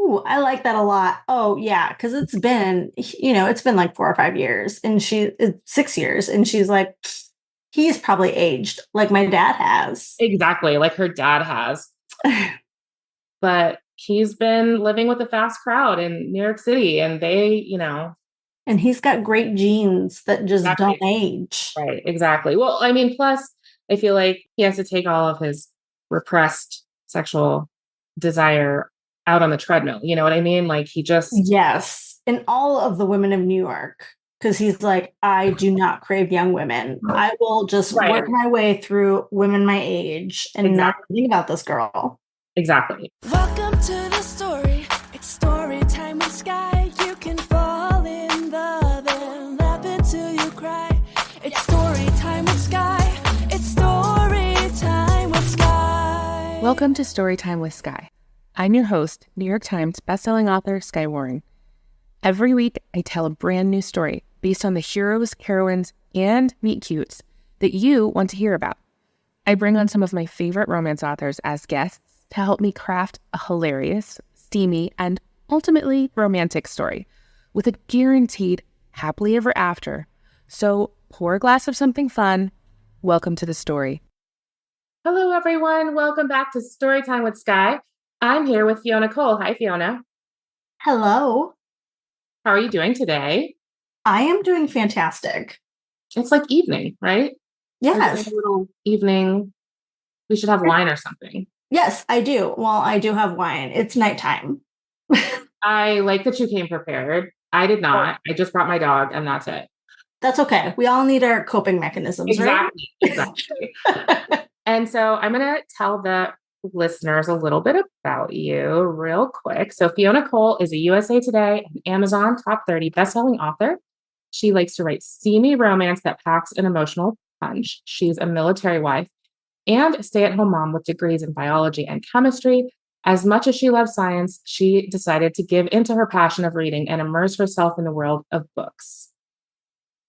Ooh, I like that a lot. Oh, yeah, because it's been like 4 or 5 years, and 6 years, and she's like, he's probably aged like my dad has. Exactly, like her dad has. But he's been living with a fast crowd in New York City, and And he's got great genes that just don't exactly, age. right, exactly. Well, I mean, plus, I feel like he has to take all of his repressed sexual desire out on the treadmill. You know what I mean? Like he just, Yes. And all of the women of New York, because he's like, I do not crave young women. I will just right, work my way through women my age and not exactly, think about this girl. exactly. Welcome to the story. It's story time with Skye. You can fall in love and laugh until you cry. It's story time with Skye. It's story time with Skye. Welcome to Storytime with Skye. I'm your host, New York Times bestselling author Skye Warren. Every week, I tell a brand new story based on the heroes, heroines, and meet-cutes that you want to hear about. I bring on some of my favorite romance authors as guests to help me craft a hilarious, steamy, and ultimately romantic story with a guaranteed happily ever after. So pour a glass of something fun. Welcome to the story. Hello, everyone. Welcome back to Storytime with Skye. I'm here with Fiona Cole. Hi, Fiona. Hello. How are you doing today? I am doing fantastic. It's like evening, right? We're doing Yes. a little evening. We should have wine or something. Yes, I do. Well, I do have wine. It's nighttime. I like that you came prepared. I did not. I just brought my dog and that's it. That's okay. We all need our coping mechanisms, Exactly. right? Exactly. And so I'm going to tell the listeners a little bit about you real quick. So Fiona Cole is a USA Today and Amazon top 30 bestselling author. She likes to write steamy romance that packs an emotional punch. She's a military wife and a stay-at-home mom with degrees in biology and chemistry. As much as she loves science, she decided to give into her passion of reading and immerse herself in the world of books.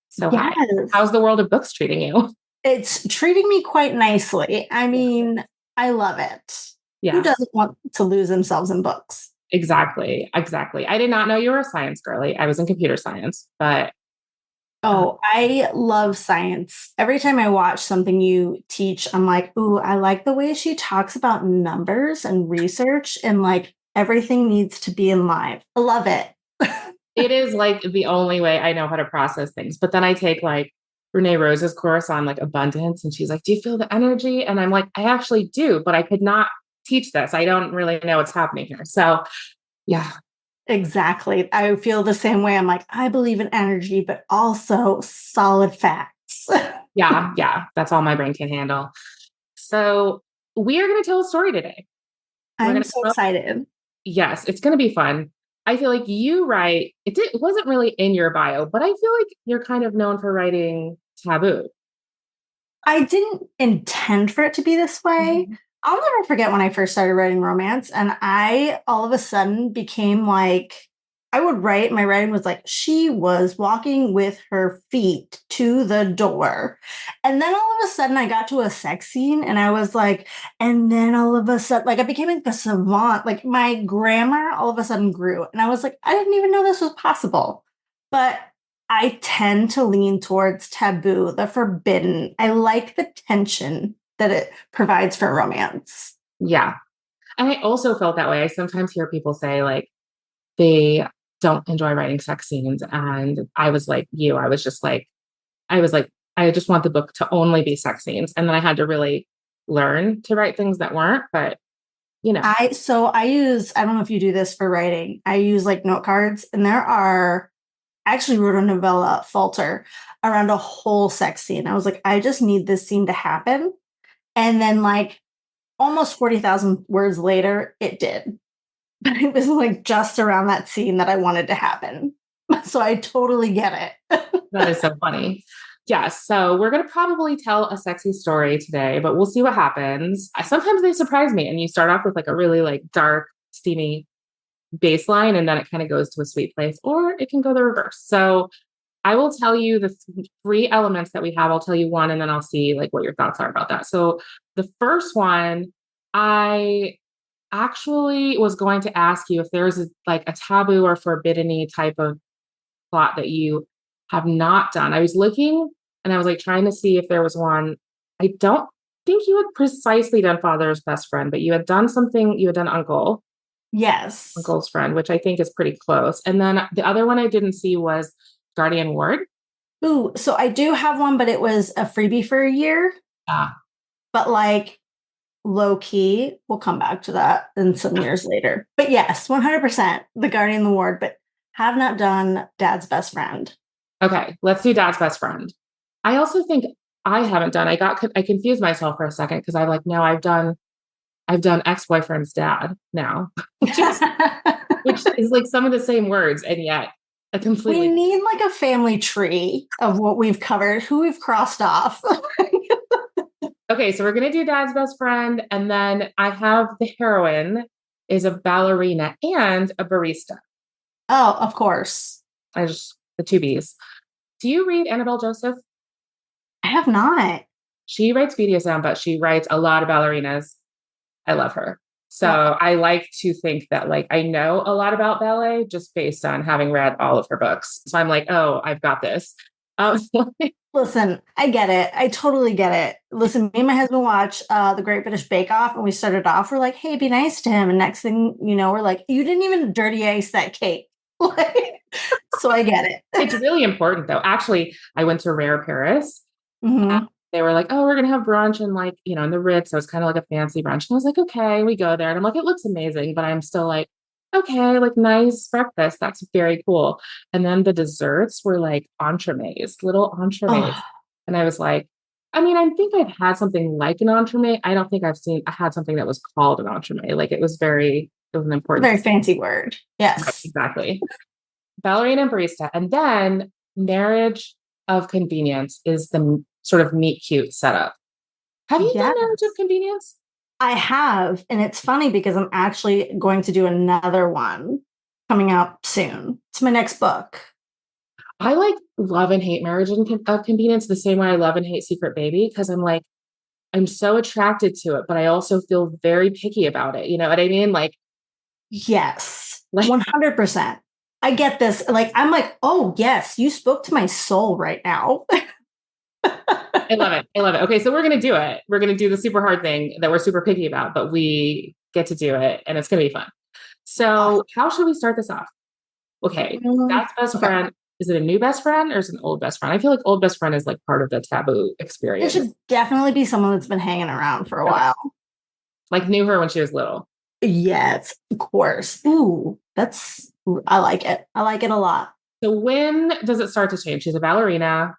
So hi, Yes. how's the world of books treating you? It's treating me quite nicely. I mean, I love it. Who Yeah, doesn't want to lose themselves in books? exactly. Exactly. I did not know you were a science girly. I was in computer science, but Oh, I love science. Every time I watch something you teach, I'm like, ooh, I like the way she talks about numbers and research and like everything needs to be in line. I love it. it is like the only way I know how to process things. But then I take like Renee Rose's course on like abundance, and she's like, "Do you feel the energy?" And I'm like, "I actually do, but I could not teach this. I don't really know what's happening here." So, yeah, Exactly. I feel the same way. I'm like, I believe in energy, but also solid facts. yeah, that's all my brain can handle. So, we are going to tell a story today. We're I'm going to so excited. yes, it's going to be fun. I feel like you write, it wasn't really in your bio, but I feel like you're kind of known for writing taboo. I didn't intend for it to be this way. Mhm. I'll never forget when I first started writing romance, and I all of a sudden became like, I would write, my writing was like, she was walking with her feet to the door. And then all of a sudden I got to a sex scene and I was like, and then all of a sudden, like I became like a savant. Like my grammar all of a sudden grew. And I was like, I didn't even know this was possible. But I tend to lean towards taboo, the forbidden. I like the tension that it provides for romance. Yeah. And I also felt that way. I sometimes hear people say like they don't enjoy writing sex scenes. And I was like you, I was like, I just want the book to only be sex scenes. And then I had to really learn to write things that weren't, but you know, I don't know if you do this for writing. I use like note cards, and I actually wrote a novella, Falter, around a whole sex scene. I was like, I just need this scene to happen. And then like almost 40,000 words later, it did. But it was like just around that scene that I wanted to happen. So I totally get it. that is so funny. Yes. So we're going to probably tell a sexy story today, but we'll see what happens. Sometimes they surprise me and you start off with like a really like dark, steamy baseline and then it kind of goes to a sweet place or it can go the reverse. So I will tell you the three elements that we have. I'll tell you one and then I'll see like what your thoughts are about that. So the first one, I actually was going to ask you if there's a taboo or forbidden type of plot that you have not done. I was looking and I was like trying to see if there was one. I don't think you had precisely done father's best friend, but you had done something, you had done Yes. uncle's friend, which I think is pretty close. And then the other one I didn't see was guardian ward. Ooh, so I do have one, but it was a freebie for a year. Ah, But like low key, we'll come back to that in some years later. But yes, 100% the guardian the ward, but have not done dad's best friend. okay, let's do dad's best friend. I also think I haven't done. I confused myself for a second because I like no, I've done ex-boyfriend's dad now, which is like some of the same words and yet a We completely. need like a family tree of what we've covered, who we've crossed off. Okay, so we're gonna do dad's best friend, and then I have the heroine is a ballerina and a barista. Oh, of course. The two B's. Do you read Annabelle Joseph? I have not. She writes BDSM, but she writes a lot of ballerinas. I love her. So Wow. I like to think that like I know a lot about ballet just based on having read all of her books. So I'm like, oh, I've got this. Um, Listen, I get it. I totally get it. Listen, me and my husband watch The Great British Bake Off, and we started off, we're like, hey, be nice to him. And next thing you know, we're like, you didn't even dirty ice that cake. Like, so I get it. it's really important though. Actually, I went to Rare Paris. Mhm. They were like, oh, we're going to have brunch and like, in the Ritz. So it's kind of like a fancy brunch. And I was like, okay, we go there. And I'm like, it looks amazing, but I'm still like, okay, like nice breakfast. That's very cool. And then the desserts were like entremets, little entremets. Oh, And I was like, I mean, I think I've had something like an entremet. I don't think I had something that was called an entremet. Like it was an important. very fancy word. Right, Yes. exactly. Ballerina and barista. And then marriage of convenience is the sort of meet cute setup. Have you done marriage of Yes. convenience? I have. And it's funny because I'm actually going to do another one coming out soon. It's my next book. I like love and hate marriage of convenience the same way I love and hate Secret Baby because I'm like, I'm so attracted to it, but I also feel very picky about it. You know what I mean? Yes. Like 100%. I get this. Like, I'm like, oh, yes, you spoke to my soul right now. I love it. I love it. Okay, so we're gonna do it. We're gonna do the super hard thing that we're super picky about, but we get to do it and it's gonna be fun. So how should we start this off? Okay, that's best Okay. friend. Is it a new best friend or is it an old best friend? I feel like old best friend is like part of the taboo It experience. should definitely be someone that's been hanging around for a while. Like knew her when she was little. Yes, of course. Ooh, I like it. I like it a lot. So when does it start to change? She's a ballerina.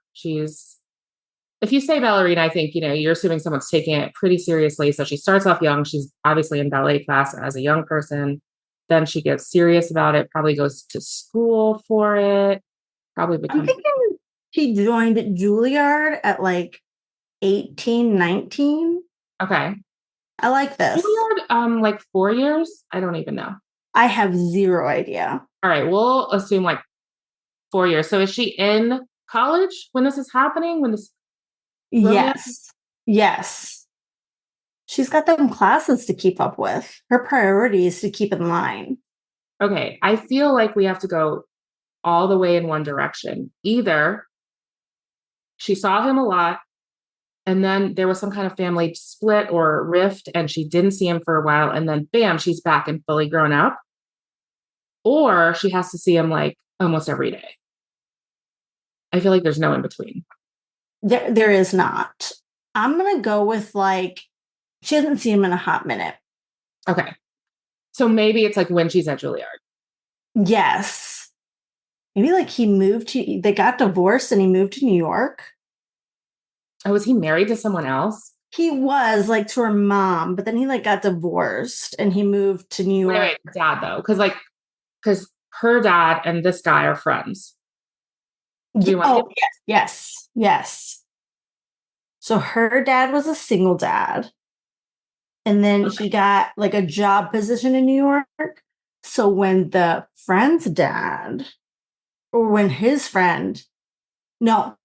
If you say ballerina, I think, you're assuming someone's taking it pretty seriously. So she starts off young. She's obviously in ballet class as a young person. Then she gets serious about it, probably goes to school for it, probably I'm becomes. thinking she joined Juilliard at like 18, 19. Okay. I like this. Juilliard, like 4 years? I don't even know. I have zero idea. All right. We'll assume like 4 years. So is she in college when this is happening? Yes. Yes. She's got them classes to keep up with. Her priority is to keep in line. Okay. I feel like we have to go all the way in one direction. Either she saw him a lot and then there was some kind of family split or rift and she didn't see him for a while and then bam, she's back and fully grown up. Or she has to see him like almost every day. I feel like there's no in between. There is not. I'm going to go with like, she hasn't seen him in a hot minute. Okay. So maybe it's like when she's at Juilliard. Yes. Maybe like they got divorced and he moved to New York. Oh, was he married to someone else? He was like to her mom, but then he like got divorced and he moved to New York. Wait, dad though. Because her dad and this guy are friends. Yes. So her dad was a single dad. And then he got like a job position in New York. So when the friend's dad, or when his friend, no,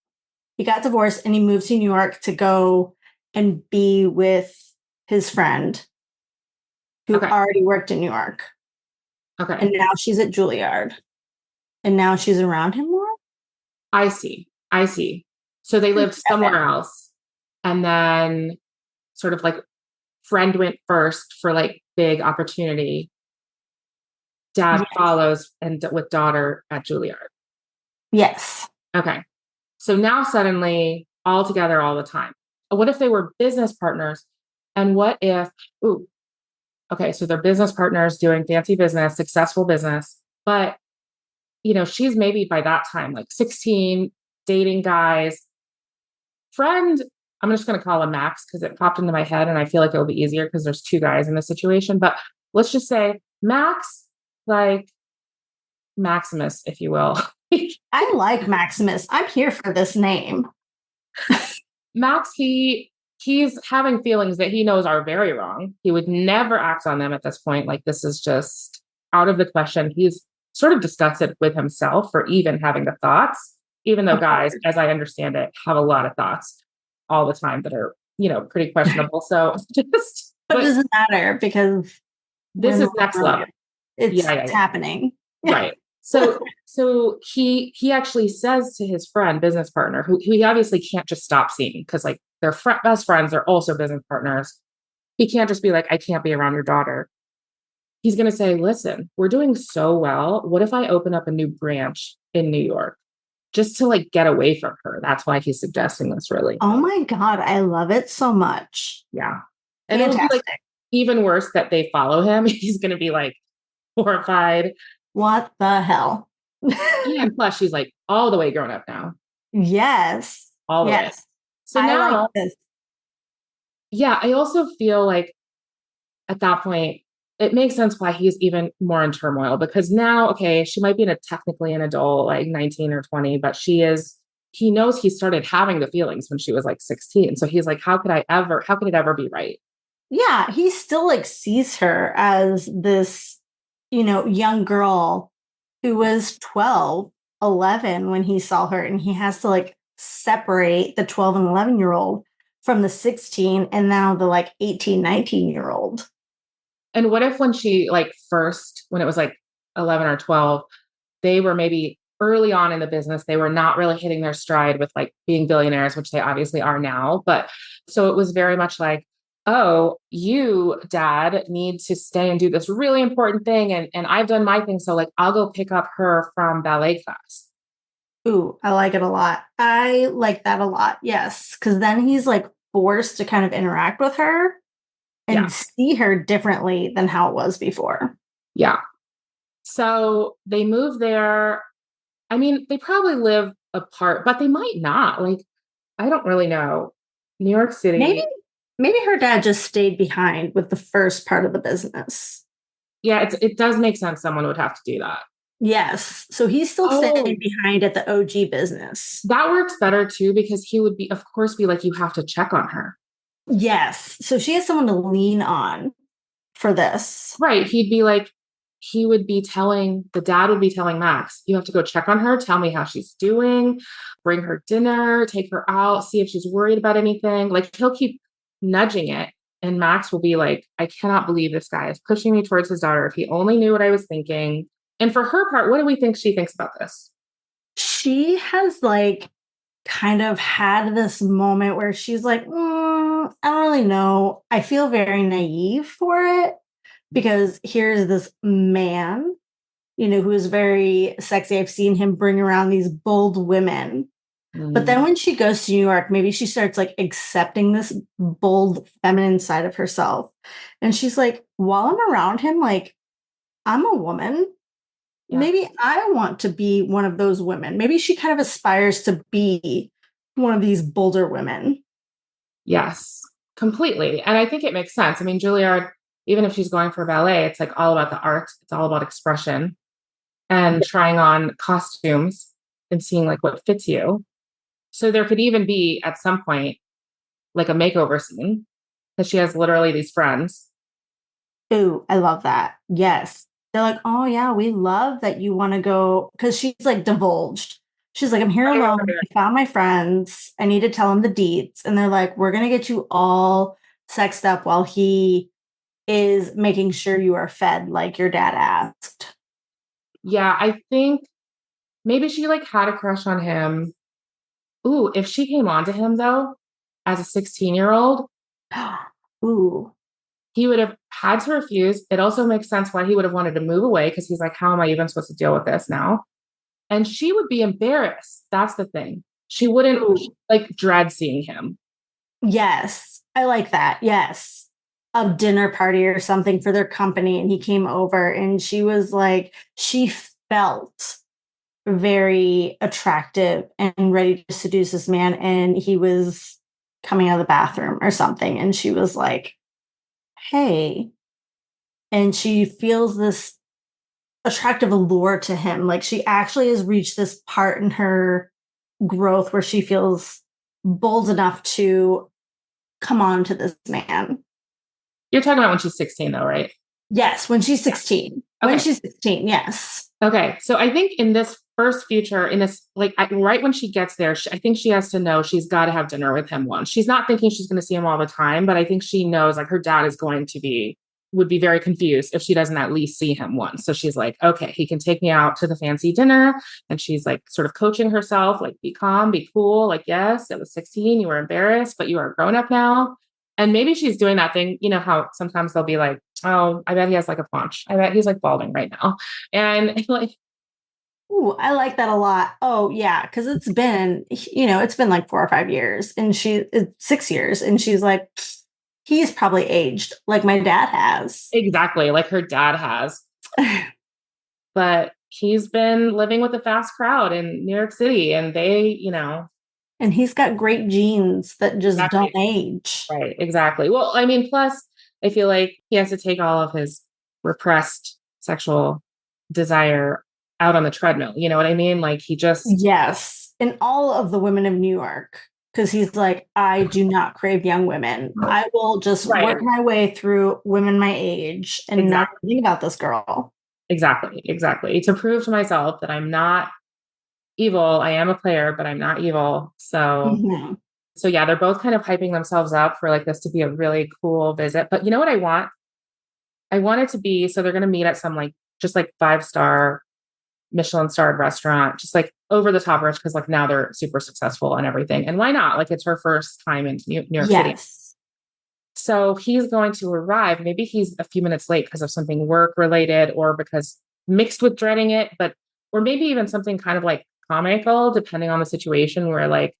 he got divorced and he moved to New York to go and be with his friend. who Okay. already worked in New York. Okay. And now she's at Juilliard. And now she's around him more? I see. So they lived somewhere else. And then sort of like friend went first for like big opportunity. Dad follows and with daughter at Juilliard. Yes. Okay. So now suddenly all together all the time. What if they were business partners? And what if, okay, so they're business partners doing fancy business, successful business, but she's maybe by that time, like 16, dating guys. Friend, I'm just going to call him Max because it popped into my head and I feel like it'll be easier because there's two guys in this situation. But let's just say Max, like Maximus, if you will. I like Maximus. I'm here for this name. Max, he's having feelings that he knows are very wrong. He would never act on them at this point. Like, this is just out of the question. He's sort of disgusted with himself for even having the thoughts, even though guys, as I understand it, have a lot of thoughts all the time that are, pretty questionable. So but it doesn't matter because this is next level. It's happening. Right. So he actually says to his friend, business partner, who he obviously can't just stop seeing because like they're best friends, they're also business partners. He can't just be like, I can't be around your daughter. He's going to say, listen, we're doing so well. What if I open up a new branch in New York just to like get away from her? That's why he's suggesting this, really. Oh my God. I love it so much. Yeah. And it'll be like even worse that they follow him. He's going to be like horrified. What the hell? And plus she's like all the way grown up now. Yes. All the way. So now, I also feel like at that point, it makes sense why he's even more in turmoil because now, okay, she might be technically an adult, like 19 or 20, but he knows he started having the feelings when she was like 16. So he's like, how could it ever be right? Yeah. He still like sees her as this, young girl who was 12, 11 when he saw her. And he has to like separate the 12 and 11-year-old from the 16 and now the like 18, 19-year-old. And what if when she when it was like 11 or 12, they were maybe early on in the business, they were not really hitting their stride with like being billionaires, which they obviously are now. But so it was very much like, oh, you, Dad, need to stay and do this really important thing. And I've done my thing. So like, I'll go pick up her from ballet class. Ooh, I like it a lot. I like that a lot. Yes. Because then he's like forced to kind of interact with her and see her differently than how it was before. Yeah. So they move there. I mean, they probably live apart, but they might not. Like, I don't really know. New York City. Maybe her dad just stayed behind with the first part of the business. Yeah, it does make sense. Someone would have to do that. Yes. So he's still staying behind at the OG business. That works better too, because he would be like, you have to check on her. Yes. So she has someone to lean on for this. Right. The dad would be telling Max, you have to go check on her. Tell me how she's doing, bring her dinner, take her out, see if she's worried about anything. Like he'll keep nudging it. And Max will be like, I cannot believe this guy is pushing me towards his daughter. If he only knew what I was thinking. And for her part, what do we think she thinks about this? She has like kind of had this moment where she's like, I don't really know. I feel very naive for it because here's this man, who is very sexy. I've seen him bring around these bold women. But then when she goes to New York, maybe she starts like accepting this bold feminine side of herself. And she's like, while I'm around him, like, I'm a woman. Yeah. Maybe I want to be one of those women. Maybe she kind of aspires to be one of these bolder women. Yes, completely. And I think it makes sense. I mean, Juilliard, even if she's going for ballet, it's like all about the art. It's all about expression and trying on costumes and seeing like what fits you. So there could even be at some point like a makeover scene because she has literally these friends. Ooh, I love that. Yes. They're like, oh yeah, we love that you want to go. Because she's like divulged. She's like, I'm here alone. I found my friends. I need to tell them the deets. And they're like, we're going to get you all sexed up while he is making sure you are fed like your dad asked. Yeah, I think maybe she like had a crush on him. Ooh, if she came on to him though, as a 16-year-old, Ooh. he would have had to refuse. It also makes sense why he would have wanted to move away because he's like, how am I even supposed to deal with this now? And she would be embarrassed. That's the thing. She wouldn't like dread seeing him. Yes, I like that. Yes. A dinner party or something for their company. And he came over and she was like, she felt very attractive and ready to seduce this man. And he was coming out of the bathroom or something. And she was like, hey. And she feels this attractive allure to him. Like she actually has reached this part in her growth where she feels bold enough to come on to this man. You're talking about when she's 16 though, right? Yes, when she's 16. Okay. When she's 16, yes. Okay. So I think in this first future, in this, like right when she gets there, I think she has to know she's got to have dinner with him once. She's not thinking she's going to see him all the time, but I think she knows like her dad is going to would be very confused if she doesn't at least see him once. So she's like, okay, he can take me out to the fancy dinner. And she's like sort of coaching herself, like, be calm, be cool. Like, yes, it was 16. You were embarrassed, but you are a grown up now. And maybe she's doing that thing, you know, how sometimes they'll be like, oh, I bet he has like a paunch. I bet he's like balding right now. And like, ooh, I like that a lot. Oh, yeah, because it's been like 4 or 5 years and 6 years. And she's like, he's probably aged like my dad has. Exactly. Like her dad has. But he's been living with a fast crowd in New York City and they, you know. And he's got great genes that just don't age. Right. Exactly. Well, I mean, plus I feel like he has to take all of his repressed sexual desire out on the treadmill. You know what I mean? Like he just. Yes. And all of the women of New York. Because he's like, I do not crave young women. I will just work my way through women my age and not think about this girl. Exactly. Exactly. To prove to myself that I'm not evil. I am a player, but I'm not evil. So, so yeah, they're both kind of hyping themselves up for like this to be a really cool visit. But you know what I want? I want it to be, so they're going to meet at some like, just like 5-star Michelin starred restaurant, just like over the top rich, because like now they're super successful and everything. And why not? Like it's her first time in New York City. So he's going to arrive. Maybe he's a few minutes late because of something work related or because mixed with dreading it, or maybe even something kind of like comical, depending on the situation where like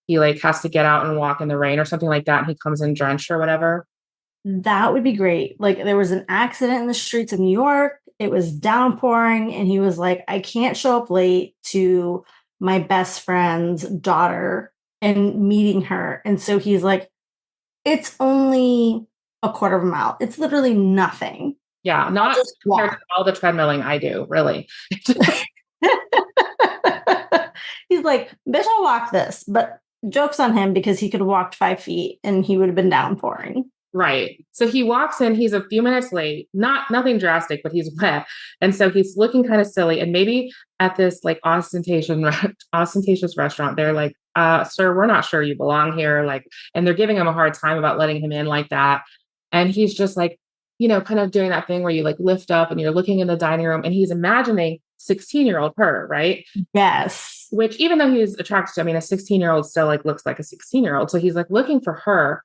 he like has to get out and walk in the rain or something like that. And he comes in drenched or whatever. That would be great. Like there was an accident in the streets of New York. It was downpouring and he was like, I can't show up late to my best friend's daughter and meeting her. And so he's like, it's only a quarter of a mile. It's literally nothing. Yeah, not just compared to all the treadmilling I do, really. He's like, bitch, I'll walk this. But joke's on him because he could have walked 5 feet and he would have been downpouring. Right. So he walks in, he's a few minutes late, nothing drastic, but he's wet. And so he's looking kind of silly. And maybe at this like ostentatious restaurant, they're like, sir, we're not sure you belong here. Like, and they're giving him a hard time about letting him in like that. And he's just like, you know, kind of doing that thing where you like lift up and you're looking in the dining room and he's imagining 16-year-old her, right? Yes. Which even though he's attracted to, I mean, a 16-year-old still like looks like a 16-year-old. So he's like looking for her.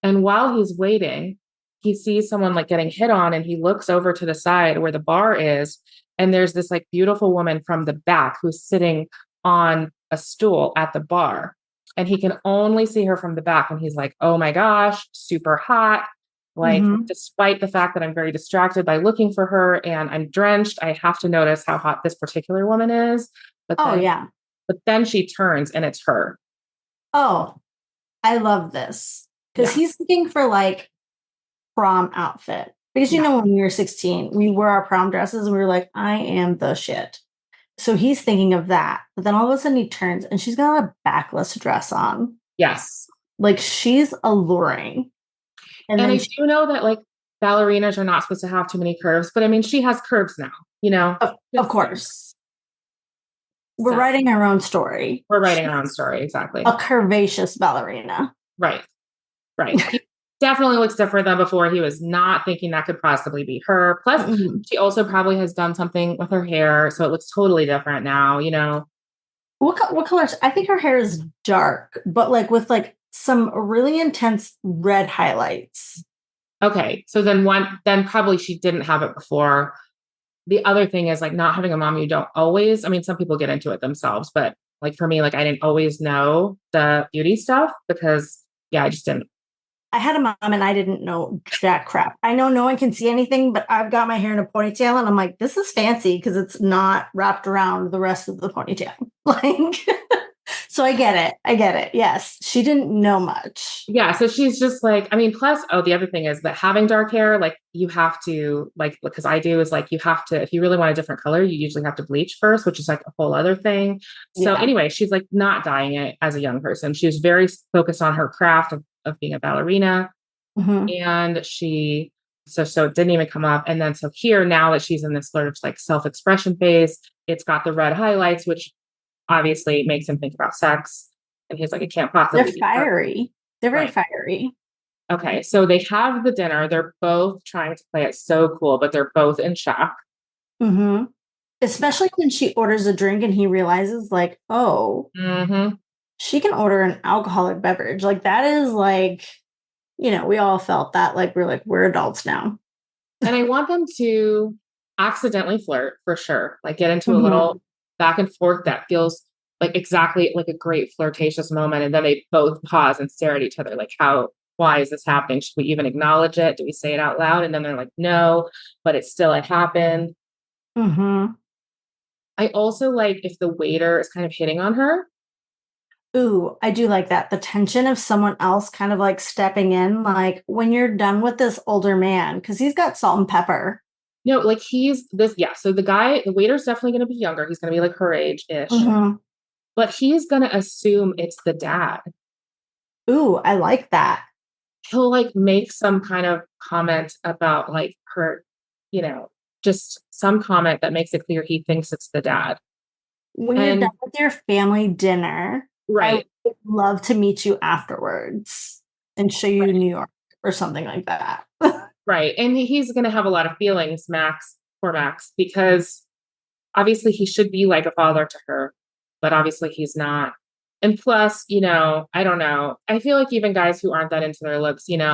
And while he's waiting, he sees someone like getting hit on and he looks over to the side where the bar is. And there's this like beautiful woman from the back who's sitting on a stool at the bar. And he can only see her from the back. And he's like, oh my gosh, super hot. Like, despite the fact that I'm very distracted by looking for her and I'm drenched, I have to notice how hot this particular woman is. But then she turns and it's her. Oh, I love this. Because he's looking for like prom outfit. Because, you know, when we were 16, we wore our prom dresses and we were like, I am the shit. So he's thinking of that. But then all of a sudden he turns and she's got a backless dress on. Yes. Like she's alluring. And I do know that like ballerinas are not supposed to have too many curves. But I mean, she has curves now, you know? Of course. We're writing our own story. We're writing our own story. Exactly. A curvaceous ballerina. Right. Right. definitely looks different than before. He was not thinking that could possibly be her. Plus, she also probably has done something with her hair, so it looks totally different now, you know? What colors? I think her hair is dark, but like with like some really intense red highlights. Okay, so then probably she didn't have it before. The other thing is like not having a mom, you don't always, I mean, some people get into it themselves, but like for me, like I didn't always know the beauty stuff because I just didn't. I had a mom and I didn't know jack crap. I know no one can see anything, but I've got my hair in a ponytail and I'm like, this is fancy because it's not wrapped around the rest of the ponytail. Like, so I get it. I get it. Yes. She didn't know much. Yeah. So she's just like, I mean, plus, the other thing is that having dark hair, like you have to, like, because I do is like, you have to, if you really want a different color, you usually have to bleach first, which is like a whole other thing. So anyway, she's like not dyeing it as a young person. She was very focused on her craft of being a ballerina. And so it didn't even come up. And then, so here, now that she's in this sort of like self-expression phase, it's got the red highlights, which obviously makes him think about sex. And he's like, it can't possibly They're fiery. They're very fiery. Okay. So they have the dinner. They're both trying to play it so cool, but they're both in shock. Especially when she orders a drink and he realizes like, oh, she can order an alcoholic beverage. Like that is like, we all felt that, like, we're adults now. And I want them to accidentally flirt for sure. Like get into a little back and forth that feels like exactly like a great flirtatious moment. And then they both pause and stare at each other. Like why is this happening? Should we even acknowledge it? Do we say it out loud? And then they're like, no, but it happened. I also like if the waiter is kind of hitting on her. Ooh, I do like that. The tension of someone else kind of like stepping in, like when you're done with this older man, because he's got salt and pepper. No, like he's this, so the waiter's definitely going to be younger. He's going to be like her age-ish. But he's going to assume it's the dad. Ooh, I like that. He'll like make some kind of comment about like her, just some comment that makes it clear he thinks it's the dad. When you're done with your family dinner, right, I would love to meet you afterwards and show you New York or something like that. Right. And he's going to have a lot of feelings, poor Max, because obviously he should be like a father to her, but obviously he's not. And plus, I don't know. I feel like even guys who aren't that into their looks, they're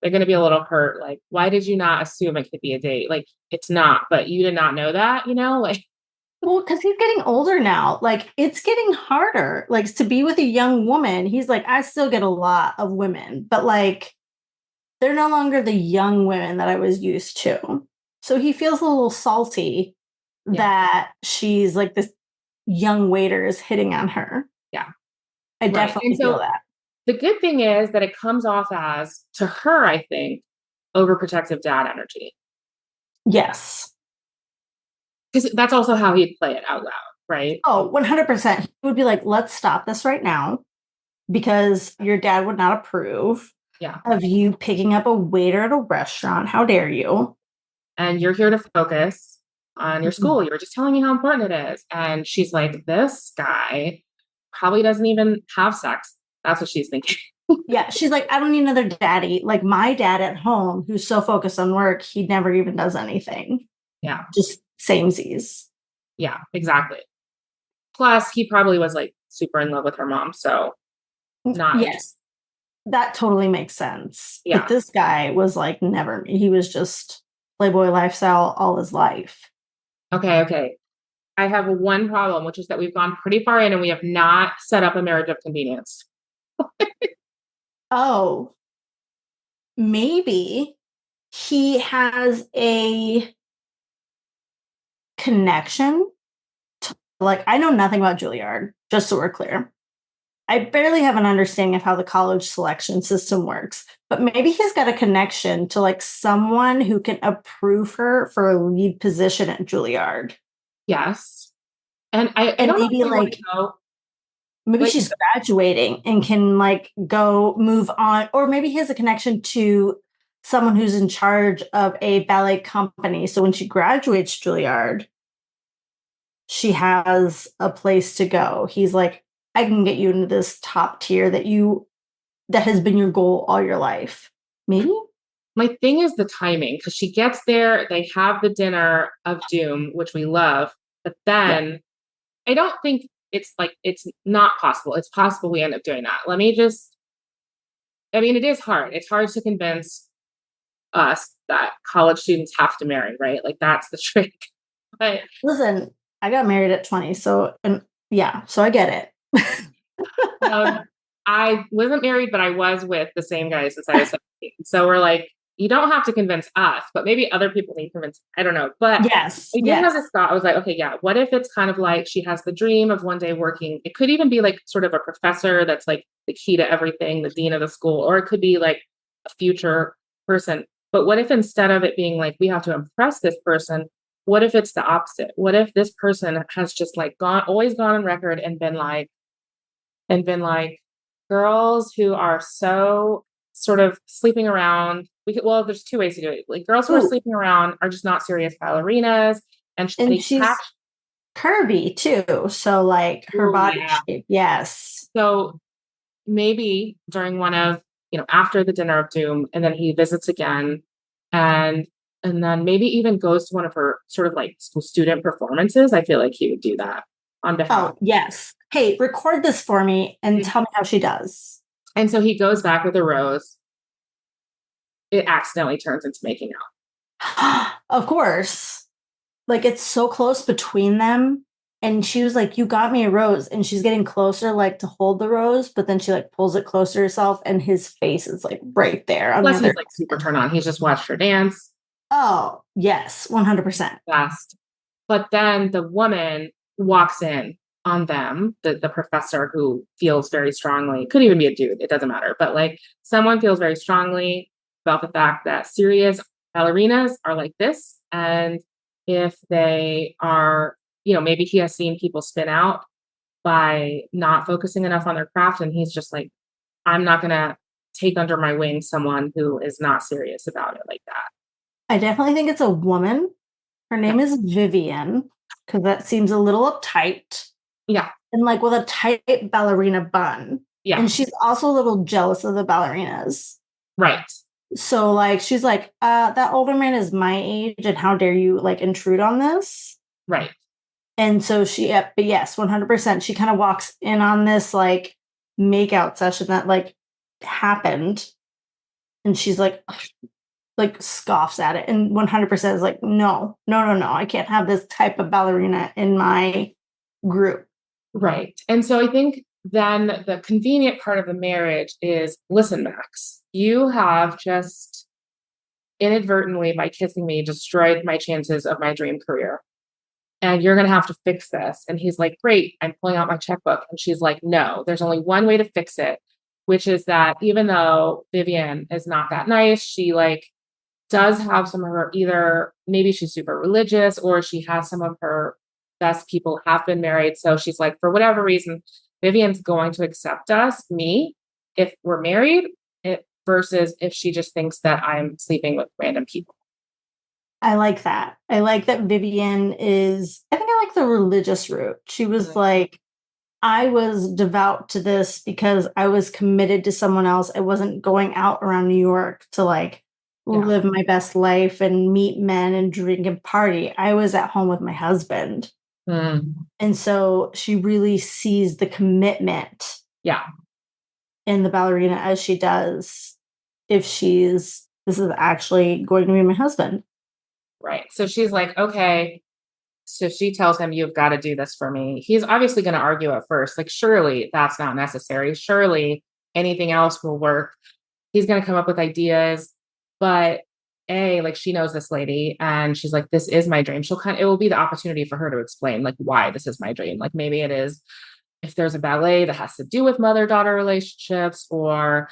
going to be a little hurt. Like, why did you not assume it could be a date? Like, it's not, but you did not know that, like. Well, because he's getting older now. Like, it's getting harder. Like, to be with a young woman, he's like, I still get a lot of women, but like, they're no longer the young women that I was used to. So he feels a little salty that she's like this young waiter is hitting on her. Yeah. I definitely feel that. The good thing is that it comes off as, to her, I think, overprotective dad energy. Yes. Because that's also how he'd play it out loud, right? Oh, 100%. He would be like, let's stop this right now because your dad would not approve of you picking up a waiter at a restaurant. How dare you? And you're here to focus on your school. You were just telling me how important it is. And she's like, this guy probably doesn't even have sex. That's what she's thinking. Yeah. She's like, I don't need another daddy. Like my dad at home, who's so focused on work, he never even does anything. Yeah. Just samesies. Yeah, exactly. Plus, he probably was like super in love with her mom. So not. Yes. That totally makes sense. Yeah. But this guy was like he was just Playboy lifestyle all his life. Okay. I have one problem, which is that we've gone pretty far in and we have not set up a marriage of convenience. Oh, maybe he has a connection to, like, I know nothing about Juilliard, just so we're clear. I barely have an understanding of how the college selection system works, but maybe he's got a connection to like someone who can approve her for a lead position at Juilliard. Yes. And I don't maybe like, maybe like, she's graduating and can like go move on, or maybe he has a connection to someone who's in charge of a ballet company. So when she graduates Juilliard, she has a place to go. He's like, I can get you into this top tier that has been your goal all your life. Maybe. My thing is the timing, because she gets there, they have the dinner of doom, which we love, but then I don't think it's not possible. It's possible we end up doing that. It is hard. It's hard to convince us that college students have to marry, right? Like that's the trick. But Listen, I got married at 20, so I get it. I wasn't married, but I was with the same guy since I was 17. So we're like, you don't have to convince us, but maybe other people need to convince. I don't know. But yes, I did have this thought. I was like, okay, yeah, what if it's kind of like she has the dream of one day working? It could even be like sort of a professor that's like the key to everything, the dean of the school, or it could be like a future person. But what if instead of it being like, we have to impress this person, what if it's the opposite? What if this person has just like always gone on record and been like, girls who are so sort of sleeping around. There's two ways to do it. Like girls who are sleeping around are just not serious ballerinas, and she's curvy too. So like her body shape, yes. So maybe during one of after the dinner of doom, and then he visits again, and then maybe even goes to one of her sort of like student performances. I feel like he would do that on behalf. Oh yes. Hey, record this for me and tell me how she does. And so he goes back with a rose. It accidentally turns into making out. Of course. Like it's so close between them. And she was like, you got me a rose. And she's getting closer, like to hold the rose. But then she like pulls it closer to herself. And his face is like right there. Plus he's like super turned on. He's just watched her dance. Oh, yes. 100%. Fast. But then the woman walks in on them, the professor who feels very strongly, could even be a dude, it doesn't matter, but like someone feels very strongly about the fact that serious ballerinas are like this, and if they are, maybe he has seen people spin out by not focusing enough on their craft, and he's just like, I'm not gonna take under my wing someone who is not serious about it like that. I definitely think it's a woman. Her name is Vivian, because that seems a little uptight. Yeah. And like with a tight ballerina bun. Yeah. And she's also a little jealous of the ballerinas. Right. So like, she's like, that older man is my age and how dare you like intrude on this? Right. And so but yes, 100%. She kind of walks in on this like makeout session that like happened. And she's like scoffs at it. And 100% is like, no. I can't have this type of ballerina in my group. Right. And so I think then the convenient part of the marriage is, listen, Max, you have just inadvertently, by kissing me, destroyed my chances of my dream career. And you're going to have to fix this. And he's like, great, I'm pulling out my checkbook. And she's like, no, there's only one way to fix it, which is that even though Vivian is not that nice, she like does have some of her, either maybe she's super religious or she has some of her best people have been married. So she's like, for whatever reason, Vivian's going to accept me, if we're married, versus if she just thinks that I'm sleeping with random people. I like that. I like that Vivian I think I like the religious route. She was like, I was devout to this because I was committed to someone else. I wasn't going out around New York to like live my best life and meet men and drink and party. I was at home with my husband. And so she really sees the commitment in the ballerina as she does if this is actually going to be my husband. Right. So she's like, okay. So she tells him, you've got to do this for me. He's obviously going to argue at first, like, surely that's not necessary. Surely anything else will work. He's going to come up with ideas, but like she knows this lady and she's like, this is my dream. It will be the opportunity for her to explain like why this is my dream. Like maybe it is, if there's a ballet that has to do with mother-daughter relationships or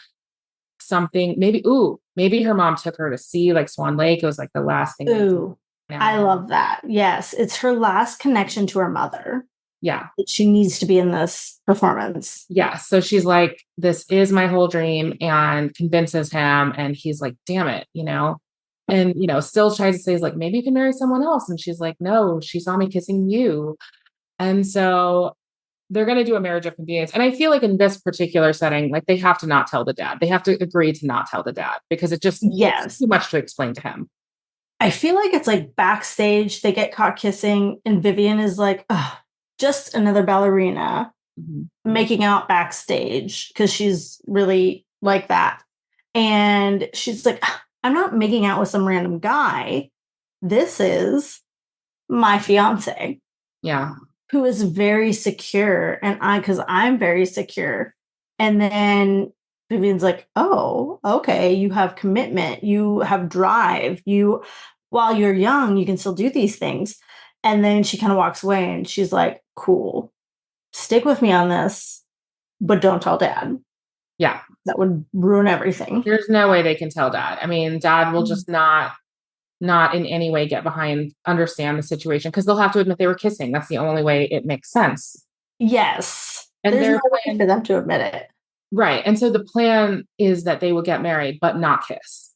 something, maybe her mom took her to see like Swan Lake. It was like the last thing. Ooh, I love that. Yes. It's her last connection to her mother. Yeah. She needs to be in this performance. Yeah. So she's like, this is my whole dream, and convinces him. And he's like, damn it, and, still tries to say, like, maybe you can marry someone else. And she's like, no, she saw me kissing you. And so they're going to do a marriage of convenience. And I feel like in this particular setting, like they have to not tell the dad. They have to agree to not tell the dad because it's Yes. too much to explain to him. I feel like it's like backstage, they get caught kissing, and Vivian is like, ugh, just another ballerina making out backstage because she's really like that. And she's like, I'm not making out with some random guy. This is my fiance. Yeah. Who is very secure. And because I'm very secure. And then Vivian's like, oh, okay, you have commitment, you have drive, while you're young, you can still do these things. And then she kind of walks away and she's like, cool, stick with me on this, but don't tell dad. Yeah. That would ruin everything. There's no way they can tell dad. I mean, dad will just not in any way understand the situation because they'll have to admit they were kissing. That's the only way it makes sense. Yes. And there's no way for them to admit it. Right. And so the plan is that they will get married, but not kiss.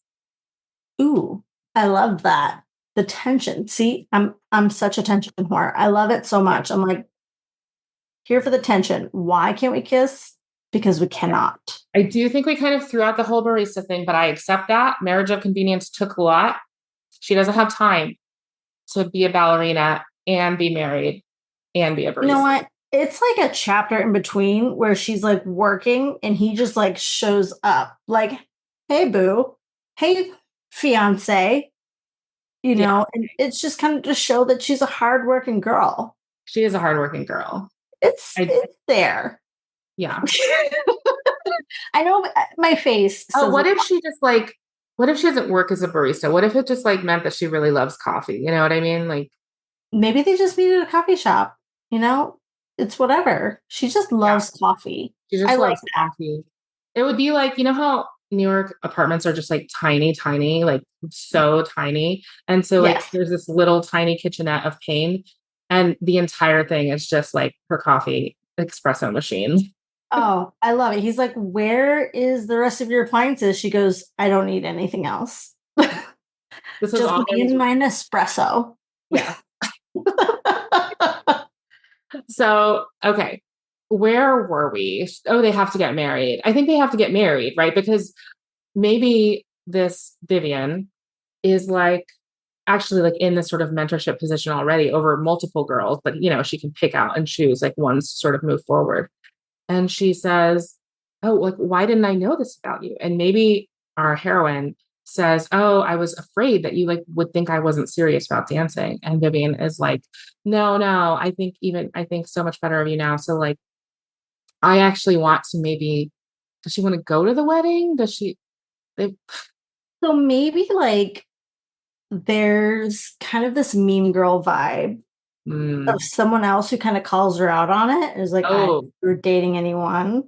Ooh, I love that. The tension. See, I'm such a tension whore. I love it so much. I'm like, here for the tension. Why can't we kiss? Because we cannot. I do think we kind of threw out the whole barista thing, but I accept that. Marriage of convenience took a lot. She doesn't have time to be a ballerina and be married and be a barista. You know what? It's like a chapter in between where she's like working and he just like shows up like, hey, boo. Hey, fiance. You know, and it's just kind of to show that she's a hardworking girl. She is a hardworking girl. It's there. Yeah. I know my face. What if she doesn't work as a barista? What if it just like meant that she really loves coffee? You know what I mean? Like maybe they just meet at a coffee shop, you know? It's whatever. She just loves coffee. She just loves coffee. It would be like, you know how New York apartments are just like tiny, like so tiny. And so like there's this little tiny kitchenette of Pain and the entire thing is just like her coffee espresso machine. Oh, I love it. He's like, where is the rest of your appliances? She goes, I don't need anything else. This is just me and my Nespresso. Yeah. So, okay. Where were we? Oh, they have to get married. I think they have to get married, right? Because maybe this Vivian is like actually like in this sort of mentorship position already over multiple girls, but you know, she can pick out and choose like ones to sort of move forward. And she says, oh, like, why didn't I know this about you? And maybe our heroine says, oh, I was afraid that you like would think I wasn't serious about dancing. And Vivian is like, no, I think so much better of you now. So like, I actually want to does she want to go to the wedding? So maybe like there's kind of this mean girl vibe of someone else who kind of calls her out on it. Is like, you're dating anyone,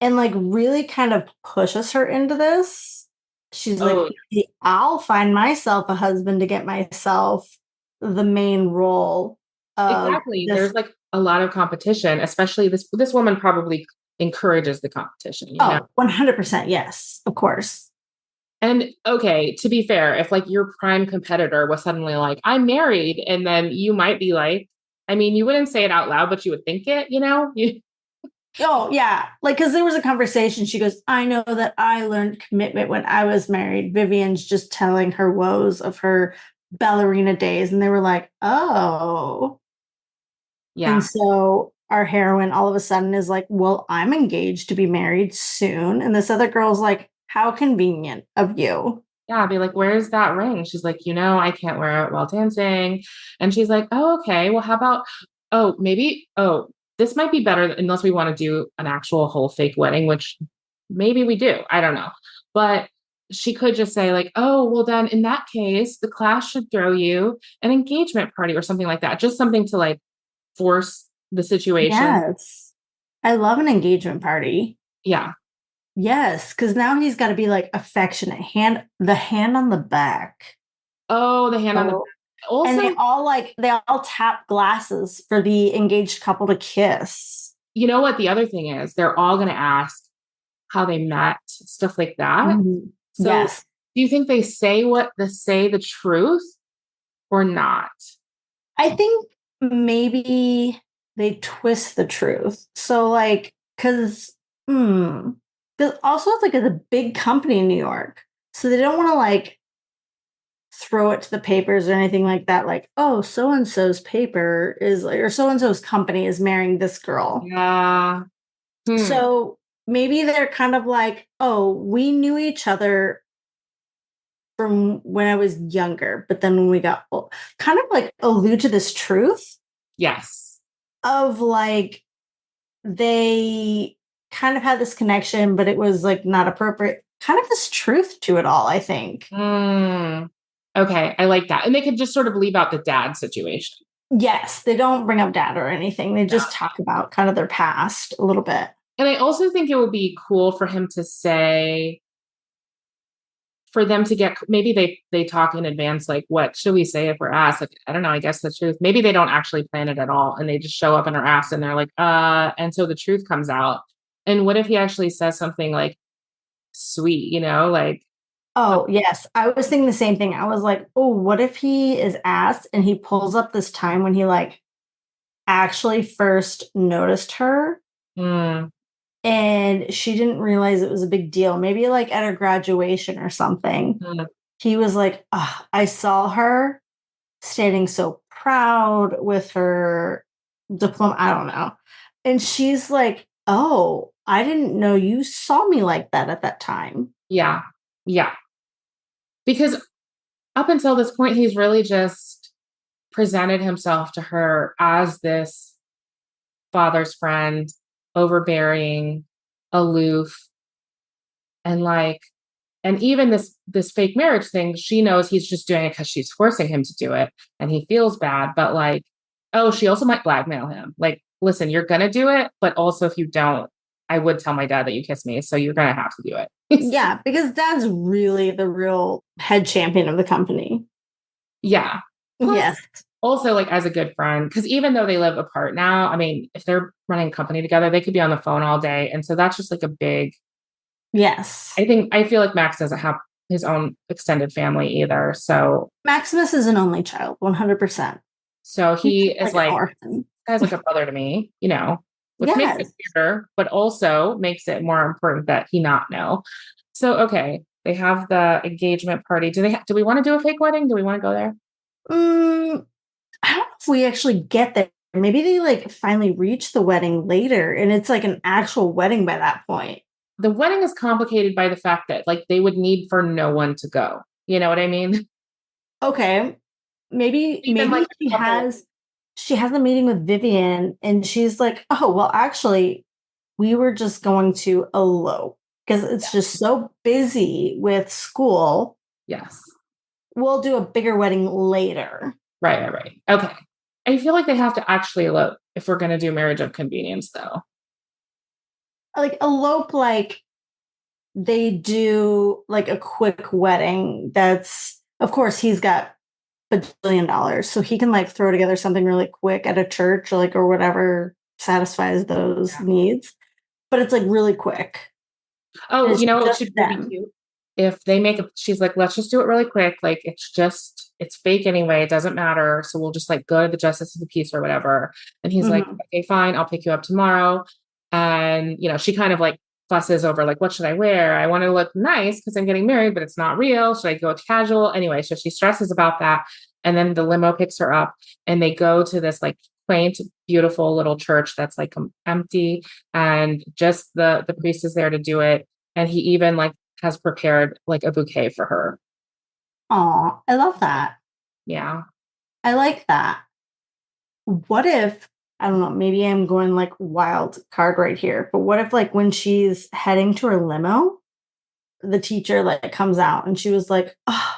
and like really kind of pushes her into this. She's like, I'll find myself a husband to get myself the main role. Exactly. There's like a lot of competition, especially this woman probably encourages the competition. You know? 100%. Yes, of course. And okay, to be fair, if like your prime competitor was suddenly like, I'm married, and then you might be like, I mean, you wouldn't say it out loud, but you would think it, you know? Oh, yeah. Like, because there was a conversation. She goes, I know that I learned commitment when I was married. Vivian's just telling her woes of her ballerina days. And they were like, oh. Yeah. And so our heroine all of a sudden is like, well, I'm engaged to be married soon. And this other girl's like, how convenient of you. Yeah, I'd be like, where's that ring? She's like, I can't wear it while dancing. And she's like, oh, okay. Well, how about, this might be better unless we want to do an actual whole fake wedding, which maybe we do. I don't know. But she could just say like, oh, well then in that case, the class should throw you an engagement party or something like that. Just something to like force the situation. Yes. I love an engagement party. Yeah. Yes. Cause now he's got to be like affectionate the hand on the back. Oh, the hand on the back. Also, and they all tap glasses for the engaged couple to kiss. You know what? The other thing is they're all going to ask how they met, stuff like that. Mm-hmm. So yes. Do you think they say the truth or not? I think maybe they twist the truth. So like, because also it's like it's a big company in New York, so they don't want to like throw it to the papers or anything like that. Like, oh, so and so's paper is like, or so and so's company is marrying this girl. Yeah. So maybe they're kind of like, oh, we knew each other from when I was younger, but then when we got old, kind of like allude to this truth. Yes. Of like, they kind of had this connection, but it was like not appropriate. Kind of this truth to it all, I think. Okay, I like that. And they could just sort of leave out the dad situation. Yes, they don't bring up dad or anything. They just talk about kind of their past a little bit. And I also think it would be cool for him to say, for them to get, maybe they talk in advance, like, what should we say if we're asked? Like, I don't know, I guess the truth. Maybe they don't actually plan it at all and they just show up and are asked and they're like, and so the truth comes out. And what if he actually says something like sweet, like, oh, yes. I was thinking the same thing. I was like, oh, what if he is asked and he pulls up this time when he like actually first noticed her and she didn't realize it was a big deal. Maybe like at her graduation or something. He was like, oh, I saw her standing so proud with her diploma. I don't know. And she's like, oh, I didn't know you saw me like that at that time. Yeah. Yeah. Because up until this point, he's really just presented himself to her as this father's friend, overbearing, aloof, and like, and even this fake marriage thing, she knows he's just doing it because she's forcing him to do it, and he feels bad. But like, oh, she also might blackmail him. Like, listen, you're gonna do it, but also if you don't, I would tell my dad that you kissed me, so you're gonna have to do it. Yeah, because dad's really the real head champion of the company. Yeah. Plus, yes. Also, like as a good friend, because even though they live apart now, I mean, if they're running a company together, they could be on the phone all day. And so that's just like a big. Yes. I feel like Max doesn't have his own extended family either. So Maximus is an only child, 100%. So he is like guy's like a brother to me, which makes it weirder, but also makes it more important that he not know. So, okay, they have the engagement party. Do we want to do a fake wedding? Do we want to go there? I don't know if we actually get there. Maybe they like finally reach the wedding later and it's like an actual wedding by that point. The wedding is complicated by the fact that like they would need for no one to go. You know what I mean? Okay. Maybe like she has a meeting with Vivian and she's like, oh, well, actually, we were just going to elope because it's just so busy with school. Yes. We'll do a bigger wedding later. Right. Okay. I feel like they have to actually elope if we're going to do marriage of convenience, though. Like elope, like they do like a quick wedding. That's, of course, he's got $1 billion, so he can like throw together something really quick at a church, or whatever satisfies those needs. But it's like really quick. Oh, it should be cute if they she's like, let's just do it really quick. Like it's fake anyway. It doesn't matter. So we'll just like go to the justice of the peace or whatever. And he's like, okay, fine. I'll pick you up tomorrow. And, she kind of like fusses over like, what should I wear? I want to look nice because I'm getting married, but it's not real. Should I go casual? Anyway, so she stresses about that. And then the limo picks her up and they go to this like quaint, beautiful little church that's like empty. And just the priest is there to do it. And he even like has prepared like a bouquet for her. Aw, I love that. Yeah. I like that. What if, I don't know, maybe I'm going like wild card right here, but what if like when she's heading to her limo, the teacher like comes out and she was like, oh,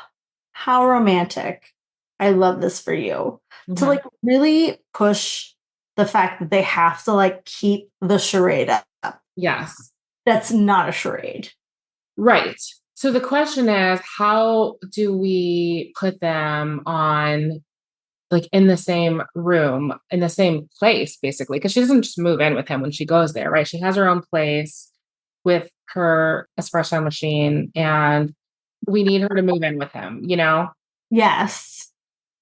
how romantic. I love this for you. To like really push the fact that they have to like keep the charade up. Yes. That's not a charade. Right. So the question is, how do we put them on like in the same room, in the same place, basically? Because she doesn't just move in with him when she goes there, right? She has her own place with her espresso machine and we need her to move in with him, Yes.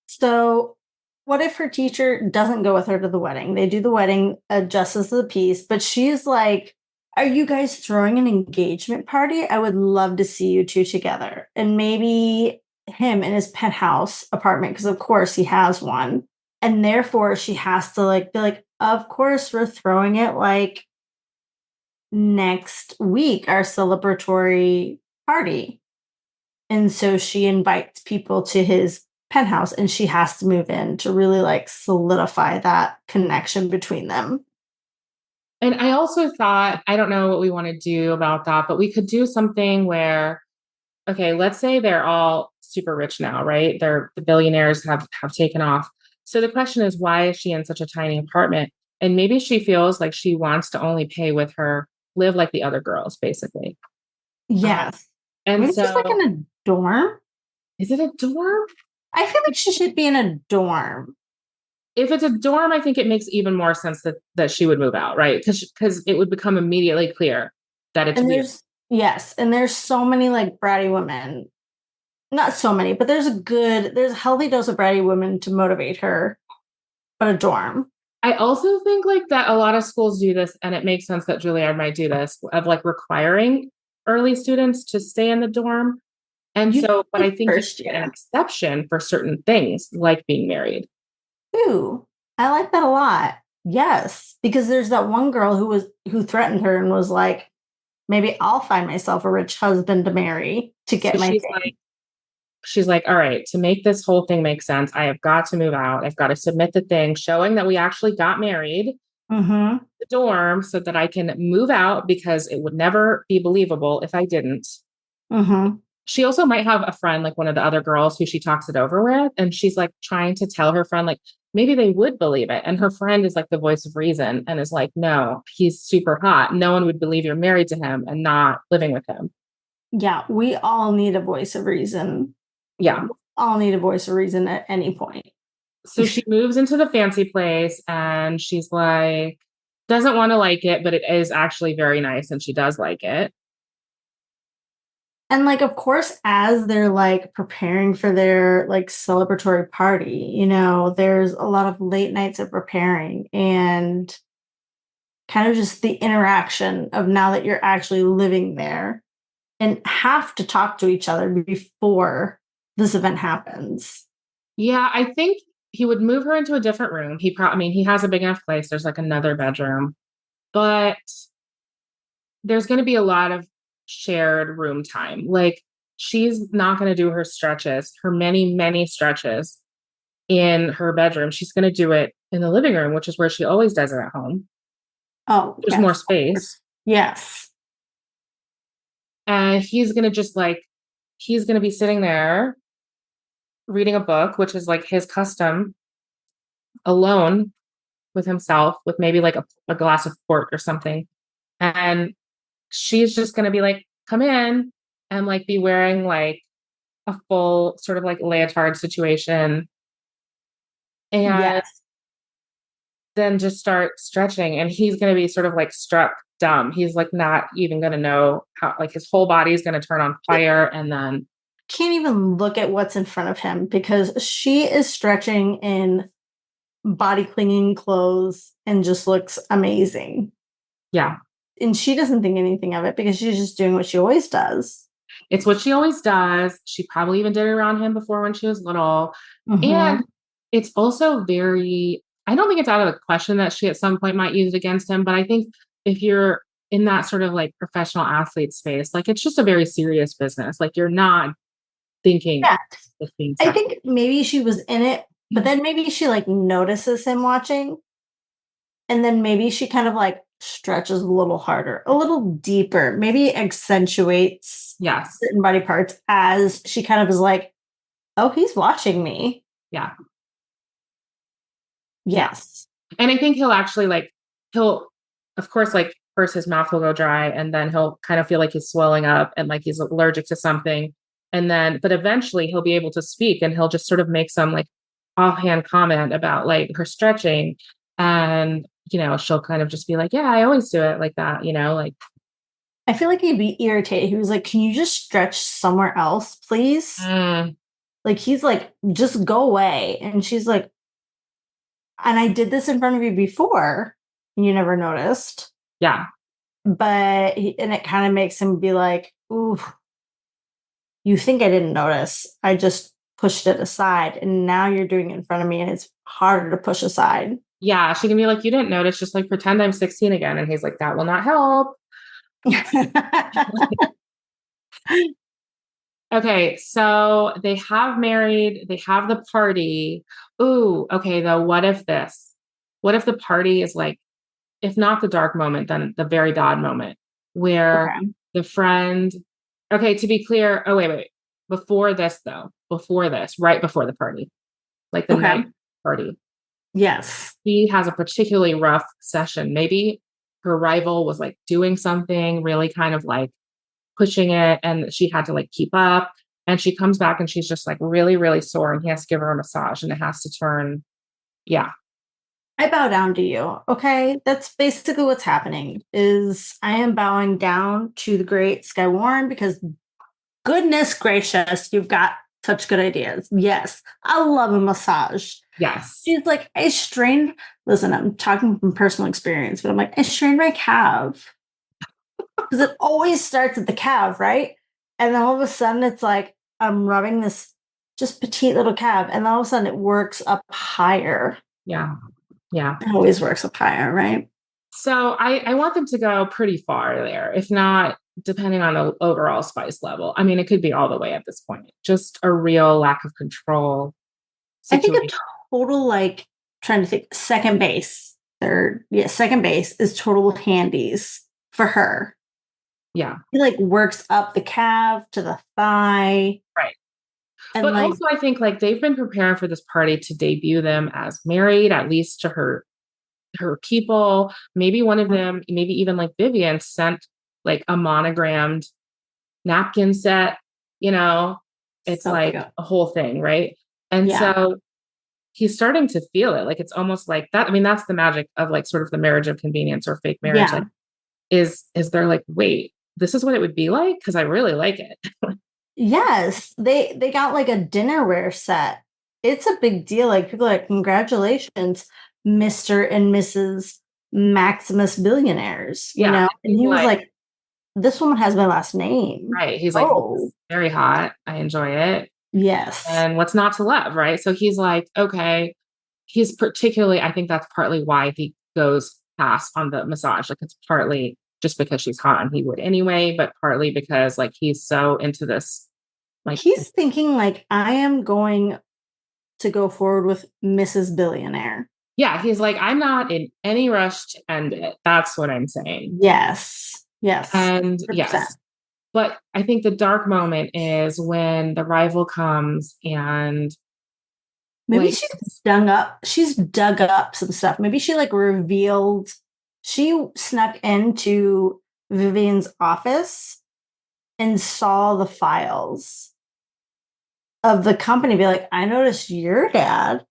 So What if her teacher doesn't go with her to the wedding? They do the wedding, justice of the peace, but she's like, are you guys throwing an engagement party? I would love to see you two together. And maybe him in his penthouse apartment, because of course he has one. And therefore she has to like be like, of course we're throwing it like next week, our celebratory party. And so she invites people to his penthouse and she has to move in to really like solidify that connection between them. And I also thought, I don't know what we want to do about that, but we could do something where, okay, let's say they're all super rich now, right? The billionaires have taken off. So the question is, why is she in such a tiny apartment? And maybe she feels like she wants to only pay with her, live like the other girls, basically. Yes. And Maybe so she's like in a dorm. is it a dorm? I feel like she should be in a dorm. If it's a dorm, I think it makes even more sense that she would move out, right? Because it would become immediately clear that it's And weird. there's so many like bratty women. Not so many, but there's a healthy dose of bratty women to motivate her. But a dorm. I also think like that a lot of schools do this, and it makes sense that Juilliard might do this, of like requiring early students to stay in the dorm. And so, but I think first you get an year. exception for certain things like being married. Ooh, I like that a lot. Yes, because there's that one girl who threatened her and was like, maybe I'll find myself a rich husband to marry to get So my she's thing. like, she's like, all right, to make this whole thing make sense, I have got to move out. I've got to submit the thing showing that we actually got married, Mm-hmm. the dorm, so that I can move out because it would never be believable if I didn't. Mm-hmm. She also might have a friend, like one of the other girls who she talks it over with. And she's like trying to tell her friend, like, maybe they would believe it. And her friend is like the voice of reason and is like, no, he's super hot. No one would believe you're married to him and not living with him. Yeah, we all need a voice of reason. Yeah. All need a voice of reason at any point. So she moves into the fancy place and she's like, doesn't want to like it, but it is actually very nice. And she does like it. And like, of course, as they're like preparing for their like celebratory party, there's a lot of late nights of preparing and kind of just the interaction of now that you're actually living there and have to talk to each other before this event happens. Yeah, I think he would move her into a different room. He has a big enough place. There's like another bedroom, but there's going to be a lot of shared room time. Like she's not going to do her stretches, her many, many stretches in her bedroom. She's going to do it in the living room, which is where she always does it at home. Oh, there's more space. Yes. And he's going to be sitting there reading a book, which is like his custom, alone with himself, with maybe like a glass of port or something. And she's just going to be like, come in, and like be wearing like a full sort of like leotard situation. And yes. then just start stretching. And he's going to be sort of like struck dumb. He's like not even going to know how, like his whole body is going to turn on fire. And then can't even look at what's in front of him because she is stretching in body clinging clothes and just looks amazing. Yeah. And she doesn't think anything of it because she's just doing what she always does. It's what she always does. She probably even did it around him before when she was little. Mm-hmm. And it's also I don't think it's out of the question that she at some point might use it against him. But I think if you're in that sort of like professional athlete space, like it's just a very serious business. Like you're not thinking. Yeah. I think maybe she was in it, but then maybe she like notices him watching. And then maybe she kind of like stretches a little harder, a little deeper, maybe accentuates certain body parts as she kind of is like, oh, he's watching me. Yeah. Yes. And I think he'll actually he'll, of course, like first his mouth will go dry and then he'll kind of feel like he's swelling up and like he's allergic to something. And then, but eventually he'll be able to speak and he'll just sort of make some like offhand comment about like her stretching. And, she'll kind of just be like, yeah, I always do it like that, like. I feel like he'd be irritated. He was like, can you just stretch somewhere else, please? Like, he's like, just go away. And she's like, And I did this in front of you before, and you never noticed. Yeah. But and it kind of makes him be like, ooh, you think I didn't notice. I just pushed it aside. And now you're doing it in front of me, and it's harder to push aside. Yeah. She can be like, you didn't notice, just like pretend I'm 16 again. And he's like, that will not help. Okay, so they have married, they have the party. Ooh, okay, though, what if this? What if the party is like, if not the dark moment, then the very bad moment where Okay. the friend, okay, to be clear, oh, wait. Before this, though, right before the party, like the Okay. night party, Yes. he has a particularly rough session. Maybe her rival was like doing something really kind of like pushing it, and she had to like keep up. And she comes back and she's just like really, really sore, and he has to give her a massage, and it has to turn. Yeah. I bow down to you. Okay. That's basically what's happening is I am bowing down to the great Skye Warren because goodness gracious, you've got such good ideas. Yes. I love a massage. Yes. She's like, I strained, listen, I'm talking from personal experience, but I'm like, I strained my calf. Because it always starts at the calf, right? And then all of a sudden it's like I'm rubbing this just petite little calf, and then all of a sudden it works up higher. Yeah. Yeah. It always works up higher, right? So I want them to go pretty far there, if not, depending on the overall spice level. I mean, it could be all the way at this point. Just a real lack of control I think situation. a total, like, trying to think, second base, third, yeah, second base is total handies for her. Yeah. He like works up the calf to the thigh. Right. And But like, also, I think like they've been preparing for this party to debut them as married, at least to her people. Maybe one of them, maybe even like Vivian, sent like a monogrammed napkin set. It's so like cute. a whole thing, right? And Yeah. so he's starting to feel it. Like it's almost like that. I mean, that's the magic of like sort of the marriage of convenience or fake marriage. Yeah. Like, is they're like, wait, this is what it would be like? Because I really like it. Yes. They got like a dinnerware set. It's a big deal. Like people are like, congratulations, Mr. and Mrs. Maximus billionaires, you Yeah. know? And He's he was like, like, this woman has my last name. right. He's like, this is very hot. I enjoy it. Yes. And what's not to love, right? So he's like, okay. He's particularly, I think that's partly why he goes past on the massage. Like it's partly just because she's hot and he would anyway, but partly because like he's so into this. Like He's thinking like, I am going to go forward with Mrs. Billionaire. yeah, he's like, I'm not in any rush to end it. That's what I'm saying. Yes. Yes. And 100%. yes. But I think the dark moment is when the rival comes and Maybe like, she's dug up some stuff. Maybe she like revealed, she snuck into Vivian's office and saw the files of the company, be like, I noticed your dad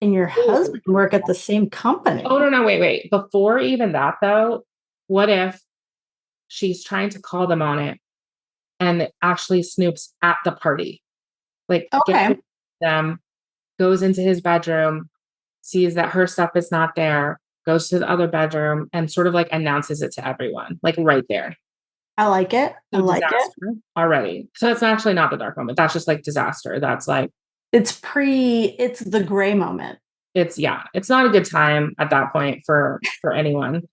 and your husband work at the same company. oh, no, wait. Before even that though, what if she's trying to call them on it and actually snoops at the party? Like Okay. gets them, goes into his bedroom, sees that her stuff is not there, goes to the other bedroom and sort of like announces it to everyone, like right there. I like it. I So like disaster it. already. So it's actually not the dark moment. That's just like disaster. That's like, It's the gray moment. it's not a good time at that point for anyone.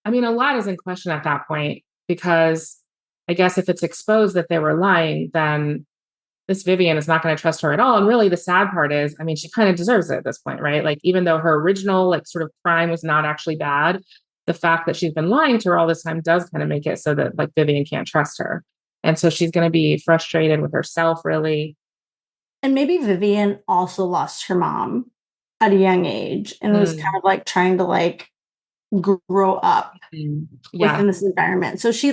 I mean, a lot is in question at that point because I guess if it's exposed that they were lying, then this Vivian is not going to trust her at all. And really the sad part is, I mean, she kind of deserves it at this point, right? Like, even though her original, like, sort of crime was not actually bad, the fact that she's been lying to her all this time does kind of make it so that, like, Vivian can't trust her. And so she's going to be frustrated with herself, really. And maybe Vivian also lost her mom at a young age and was kind of like trying to like grow up within this environment. So she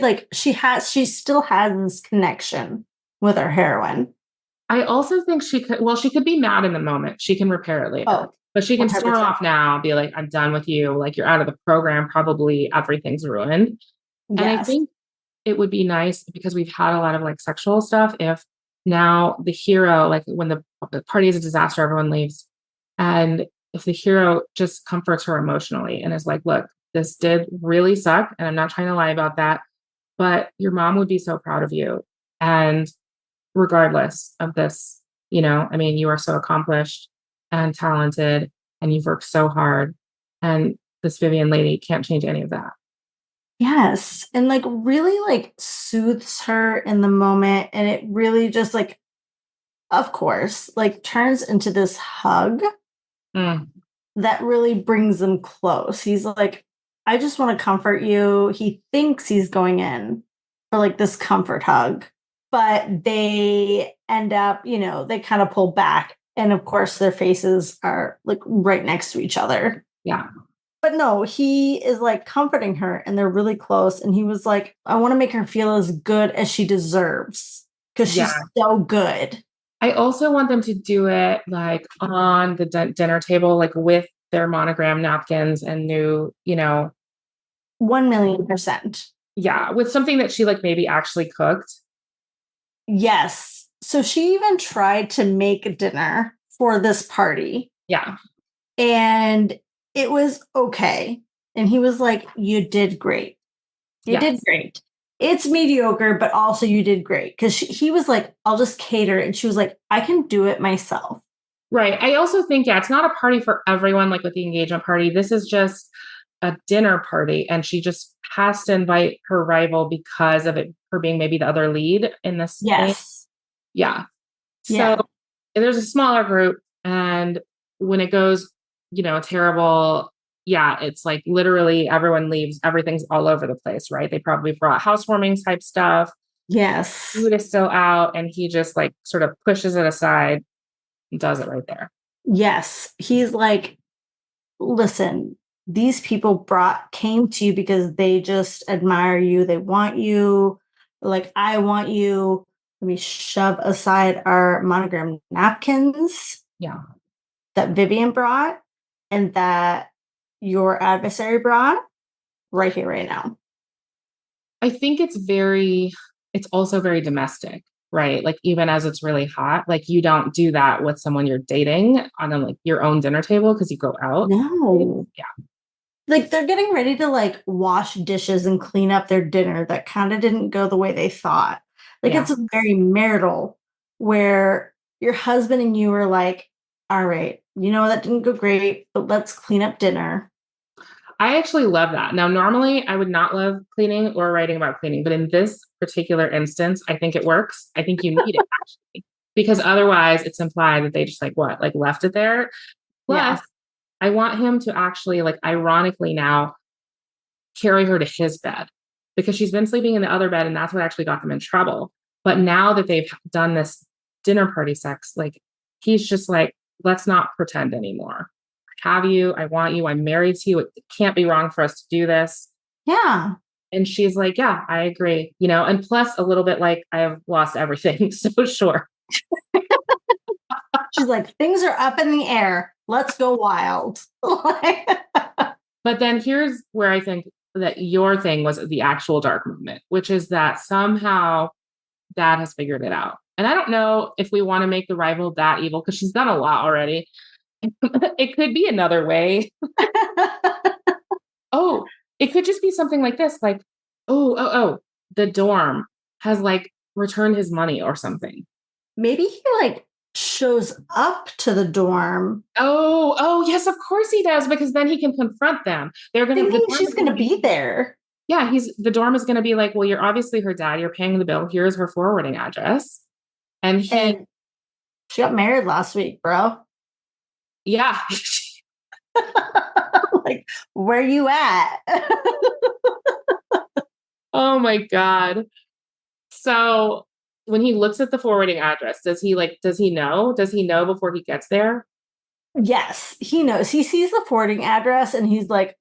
still has this connection with our heroine. I also think she could be mad in the moment. She can repair it later. Oh, but she can 100%. storm off now, be like, I'm done with you. Like, you're out of the program. Probably everything's ruined. Yes. And I think it would be nice because we've had a lot of like sexual stuff. If now the hero, like when the party is a disaster, everyone leaves and if the hero just comforts her emotionally and is like, look, this did really suck. And I'm not trying to lie about that, but your mom would be so proud of you. And regardless of this, I mean, you are so accomplished and talented and you've worked so hard. And this Vivian lady can't change any of that. Yes. And like really like soothes her in the moment. And it really just like, of course, like turns into this hug that really brings them close. He's like, I just want to comfort you. He thinks he's going in for like this comfort hug, but they end up, they kind of pull back. And of course, their faces are like right next to each other. Yeah. But no, he is like comforting her and they're really close. And he was like, I want to make her feel as good as she deserves because she's so good. I also want them to do it like on the dinner table, like with their monogram napkins and new, 1,000,000%. Yeah. With something that she like maybe actually cooked. Yes. So she even tried to make dinner for this party. Yeah. And it was okay. And he was like, you did great. You did great. It's mediocre, but also you did great. Because he was like, I'll just cater. And she was like, I can do it myself. Right. I also think, it's not a party for everyone, like with the engagement party. This is just a dinner party. And she just has to invite her rival because of it, her being maybe the other lead in this. Yes. Yeah. So there's a smaller group. And when it goes, terrible, it's like literally everyone leaves. Everything's all over the place, right? They probably brought housewarming type stuff. Yes. Food is still out. And he just like sort of pushes it aside and does it right there. Yes. He's like, listen, these people came to you because they just admire you. They want you. Like, I want you. Let me shove aside our monogram napkins. Yeah. That Vivian brought and that your adversary brought right here, right now. I think it's also very domestic, right? Like even as it's really hot, like you don't do that with someone you're dating on like your own dinner table because you go out. No. Yeah. Like they're getting ready to like wash dishes and clean up their dinner that kind of didn't go the way they thought. Like it's very marital where your husband and you are like, all right, that didn't go great, but let's clean up dinner. I actually love that. Now, normally I would not love cleaning or writing about cleaning, but in this particular instance, I think it works. I think you need it actually, because otherwise it's implied that they just like left it there. Plus, I want him to actually like ironically now carry her to his bed because she's been sleeping in the other bed and that's what actually got them in trouble. But now that they've done this dinner party sex, like he's just like, let's not pretend anymore. I have you. I want you. I'm married to you. It can't be wrong for us to do this. Yeah. And she's like, yeah, I agree. And plus a little bit like I've lost everything. So sure. She's like, things are up in the air. Let's go wild. But then here's where I think that your thing was the actual dark moment, which is that somehow Dad has figured it out. And I don't know if we want to make the rival that evil because she's done a lot already. It could be another way. Oh, it could just be something like this. Like, the dorm has like returned his money or something. Maybe he like shows up to the dorm. Oh, yes, of course he does, because then he can confront them. They're going to she's going to be there. Yeah, the dorm is going to be like, well, you're obviously her dad. You're paying the bill. Here's her forwarding address. And she got married last week, bro. Yeah. Like, where you at? Oh my God. So when he looks at the forwarding address, does he know? Does he know before he gets there? Yes, he knows. He sees the forwarding address and he's like,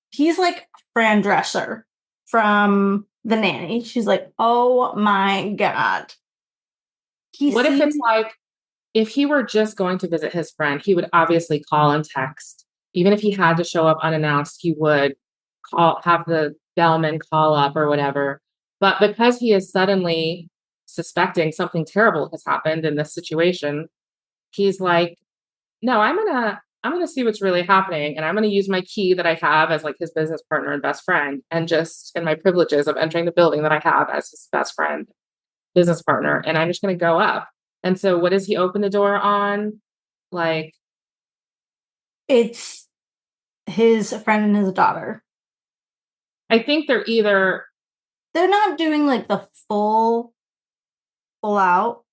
he's like Fran Drescher from The Nanny. She's like, oh my God. What if it's like, if he were just going to visit his friend, he would obviously call and text. Even if he had to show up unannounced, he would have the bellman call up or whatever. But because he is suddenly suspecting something terrible has happened in this situation, he's like, no, I'm gonna see what's really happening, and I'm gonna use my key that I have as like his business partner and best friend, and just and my privileges of entering the building that I have as his best friend, business partner, and I'm just gonna go up. And so, what does he open the door on? Like, It's his friend and his daughter. I think they're not doing like the full out,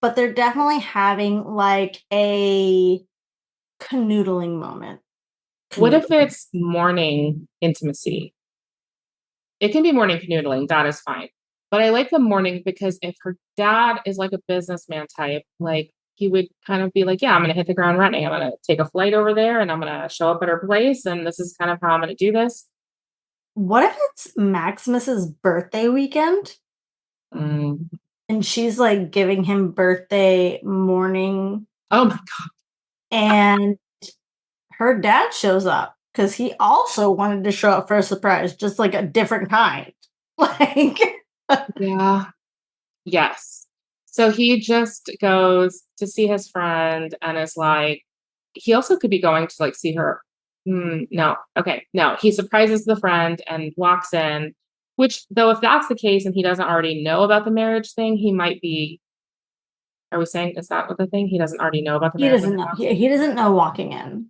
but they're definitely having like a canoodling moment. What if it's morning intimacy? It can be morning canoodling. That is fine. But I like the morning because if her dad is like a businessman type, like he would kind of be like, yeah, I'm going to hit the ground running. I'm going to take a flight over there and I'm going to show up at her place. And this is kind of how I'm going to do this. What if it's Maximus's birthday weekend Mm. and she's like giving him birthday morning Oh my God. and her dad shows up because he also wanted to show up for a surprise, just like a different kind. Like, Yeah. Yes. So he just goes to see his friend and is like, he also could be going to like see her. No. Okay. No, he surprises the friend and walks in, which though, if that's the case and he doesn't already know about the marriage thing, he might be. Are we saying, is that what the thing? He doesn't already know about the he marriage? doesn't know. He doesn't know walking in.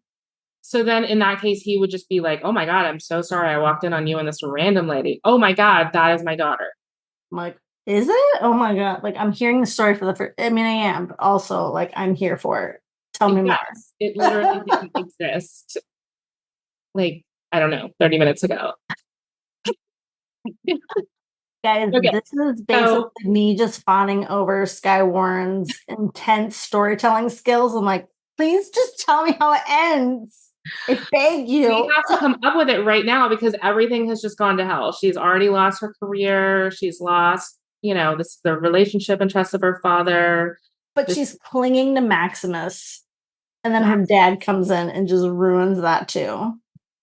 So then in that case, he would just be like, oh my God, I'm so sorry. I walked in on you and this random lady. Oh my God, that is my daughter. I'm like, is it? Oh my God. Like, I'm hearing the story for the first, I mean, I am, but also like, I'm here for it. Tell me more. It literally didn't exist. Like, I don't know, 30 minutes ago. Guys, Okay. this is basically me just fawning over Skye Warren's intense storytelling skills. I'm like, please just tell me how it ends. I beg you. We have to come up with it right now because everything has just gone to hell. She's already lost her career. She's lost, the relationship and trust of her father. But she's clinging to Maximus. And then her dad comes in and just ruins that too.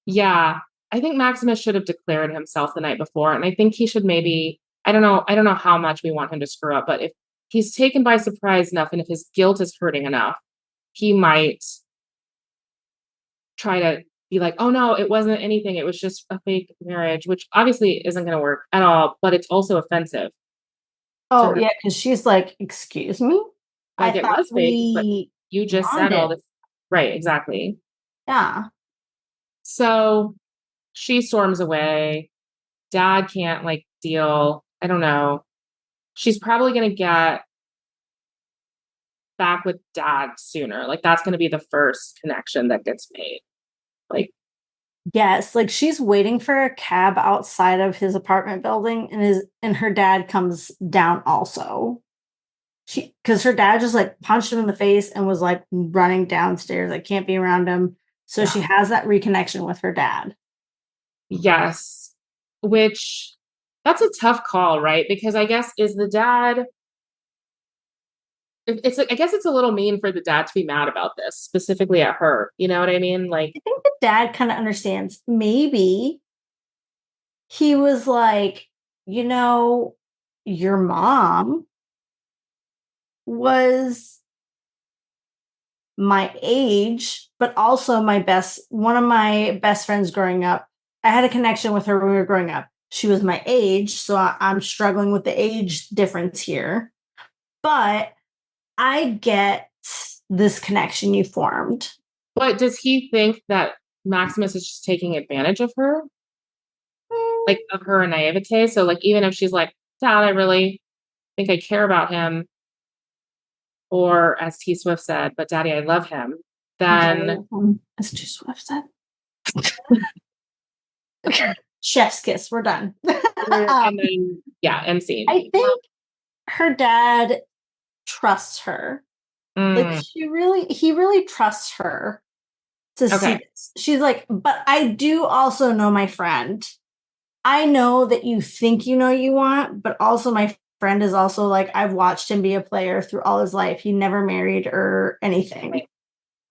Yeah. I think Maximus should have declared himself the night before. And I think he should maybe, I don't know how much we want him to screw up, but if he's taken by surprise enough and if his guilt is hurting enough, he might try to be like, oh no, it wasn't anything. It was just a fake marriage, which obviously isn't going to work at all, but it's also offensive. Oh yeah, because she's like, excuse me? Like it was fake, but you just said all this. Right, exactly. Yeah. So she storms away. Dad can't like deal. I don't know. She's probably going to get back with dad sooner. Like that's going to be the first connection that gets made. Like, yes, like she's waiting for a cab outside of his apartment building and her dad comes down also. Because her dad just like punched him in the face and was like running downstairs. I can't be around him. So she has that reconnection with her dad. Yes. Which that's a tough call, right? Because I guess is the dad. I guess it's a little mean for the dad to be mad about this, specifically at her. You know what I mean? Like, I think the dad kind of understands. Maybe he was like, your mom was my age, but also one of my best friends growing up. I had a connection with her when we were growing up. She was my age, so I'm struggling with the age difference here. But I get this connection you formed. But does he think that Maximus is just taking advantage of her? Like of her naivete? So like even if she's like, Dad, I really think I care about him. Or as T Swift said, but Daddy, I love him. Then as T Swift said. Chef's kiss. We're done. And then end scene. I think her dad trusts her. Like he really trusts her to see this. She's like, but I do also know my friend. I know that you think you know you want, but also my friend is also like, I've watched him be a player through all his life. He never married or anything.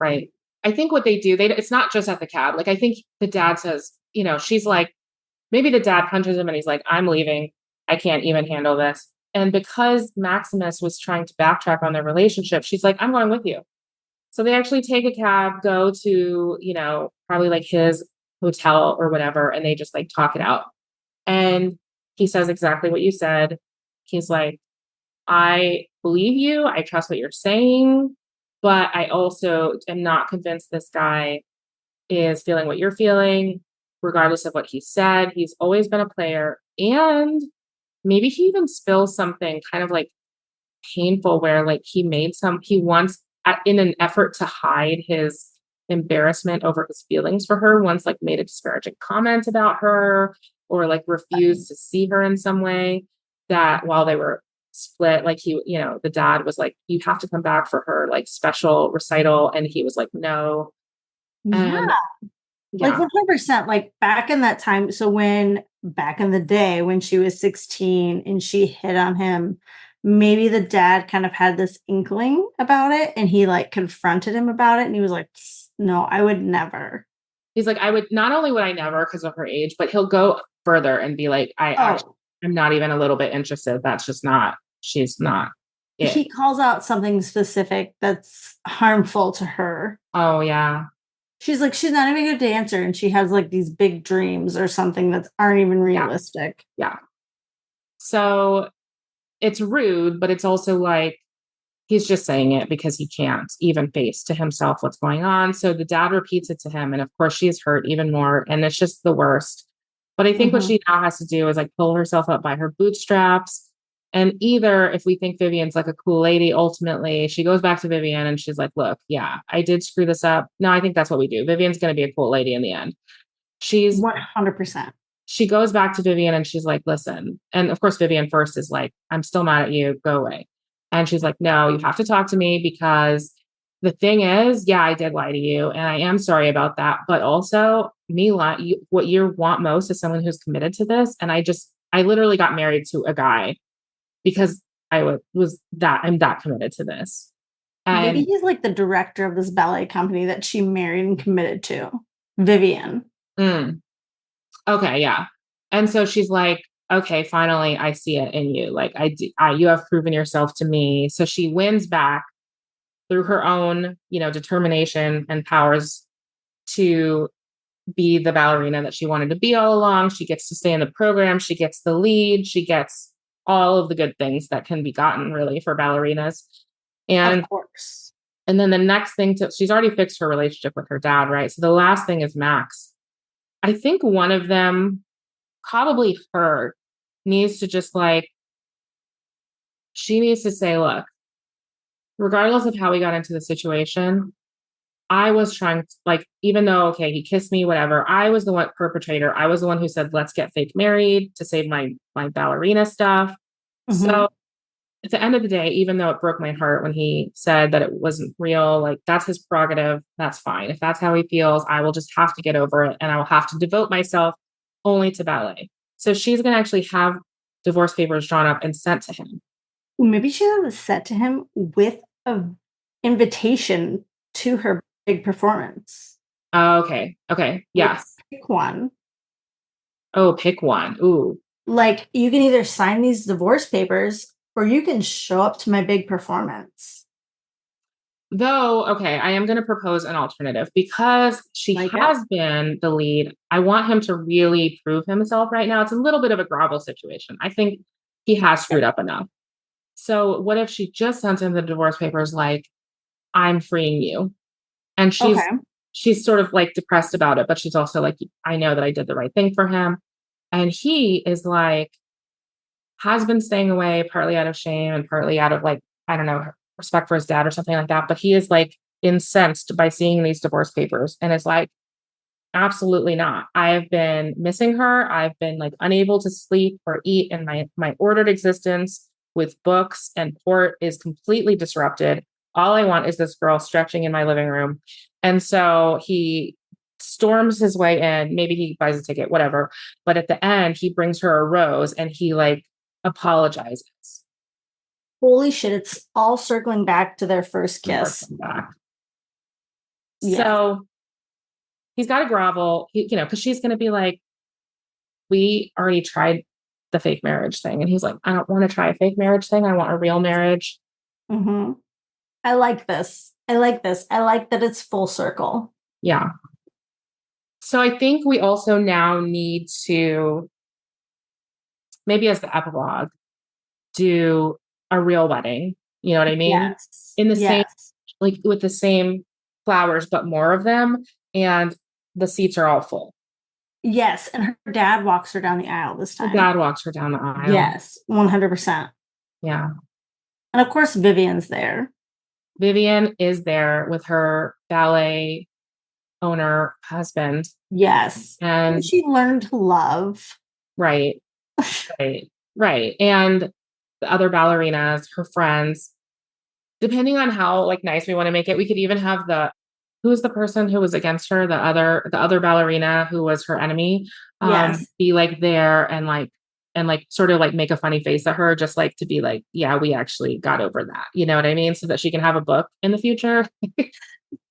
Right. I think what they do, it's not just at the cab. Like I think the dad says, she's like, maybe the dad punches him and he's like, I'm leaving. I can't even handle this. And because Maximus was trying to backtrack on their relationship, she's like, I'm going with you. So they actually take a cab, go to, probably like his hotel or whatever, and they just like talk it out. And he says exactly what you said. He's like, I believe you. I trust what you're saying, but I also am not convinced this guy is feeling what you're feeling, regardless of what he said. He's always been a player. And maybe he even spills something kind of like painful where like he wants, in an effort to hide his embarrassment over his feelings for her, once like made a disparaging comment about her or like refused to see her in some way, that while they were split, like the dad was like, you have to come back for her like special recital. And he was like, no. And Like 100%, like back in that time. So back in the day when she was 16 and she hit on him, maybe the dad kind of had this inkling about it and he like confronted him about it. And he was like, no, I would never. He's like, not only would I never because of her age, but he'll go further and be like, I'm not even a little bit interested. That's just she's not it. He calls out something specific that's harmful to her. Oh, yeah. She's like, she's not even a good dancer. And she has like these big dreams or something that aren't even realistic. Yeah. So it's rude, but it's also like, he's just saying it because he can't even face to himself what's going on. So the dad repeats it to him. And of course she's hurt even more. And it's just the worst. But I think what she now has to do is like pull herself up by her bootstraps. And either if we think Vivian's like a cool lady, ultimately she goes back to Vivian and she's like, look, yeah, I did screw this up. No, I think that's what we do. Vivian's going to be a cool lady in the end. She's 100%. She goes back to Vivian and she's like, listen. And of course, Vivian first is like, I'm still mad at you. Go away. And she's like, no, you have to talk to me because the thing is, yeah, I did lie to you. And I am sorry about that. But also what you want most is someone who's committed to this. And I literally got married to a guy because I'm that committed to this. And maybe he's like the director of this ballet company that she married and committed to, Vivian. Okay, yeah. And so she's like, okay, finally, I see it in you. Like you have proven yourself to me. So she wins back through her own, determination and powers to be the ballerina that she wanted to be all along. She gets to stay in the program. She gets the lead. She gets all of the good things that can be gotten really for ballerinas. And of course. And then the next thing she's already fixed her relationship with her dad, right? So the last thing is Max. I think one of them, probably her, needs to just like, she needs to say, look, regardless of how we got into the situation, I was trying to, like, even though, okay, he kissed me, whatever, I was the one perpetrator. I was the one who said, let's get fake married to save my ballerina stuff. So at the end of the day, even though it broke my heart when he said that it wasn't real, like that's his prerogative. That's fine. If that's how he feels, I will just have to get over it. And I will have to devote myself only to ballet. So she's going to actually have divorce papers drawn up and sent to him. Maybe she was sent to him with an invitation to her big performance. Okay. Yes. Pick one. Oh, pick one. Ooh. Like you can either sign these divorce papers or you can show up to my big performance. Though, okay, I am going to propose an alternative because she has been the lead. I want him to really prove himself right now. It's a little bit of a grovel situation. I think he has screwed up enough. So what if she just sent him the divorce papers like, I'm freeing you? And she's sort of like depressed about it, but she's also like, I know that I did the right thing for him. And he is like, has been staying away partly out of shame and partly out of like, I don't know, respect for his dad or something like that. But he is like incensed by seeing these divorce papers and is like, absolutely not. I've been missing her. I've been like unable to sleep or eat, and my ordered existence with books and port is completely disrupted. All I want is this girl stretching in my living room. And so he storms his way in. Maybe he buys a ticket, whatever. But at the end, he brings her a rose and he like apologizes. Holy shit, it's all circling back to their first kiss. Yeah. So he's got to grovel, because she's going to be like, we already tried the fake marriage thing. And he's like, I don't want to try a fake marriage thing. I want a real marriage. Mm-hmm. I like this. I like this. I like that it's full circle. Yeah. So I think we also now need to, maybe as the epilogue, do a real wedding. You know what I mean? Yes. In the same, Yes. like with the same flowers, but more of them. And the seats are all full. Yes. And her dad walks her down the aisle this Her time. dad walks her down the aisle. Yes. 100%. Yeah. And of course, Vivian's there. Vivian is there with her ballet owner husband. Yes. And she learned to love. Right. Right. And the other ballerinas, her friends, depending on how like nice we want to make it, we could even have who's the person who was against her, the other ballerina who was her enemy, Yes. be like there and sort of like make a funny face at her, just like to be like, yeah, we actually got over that. You know what I mean? So that she can have a book in the future.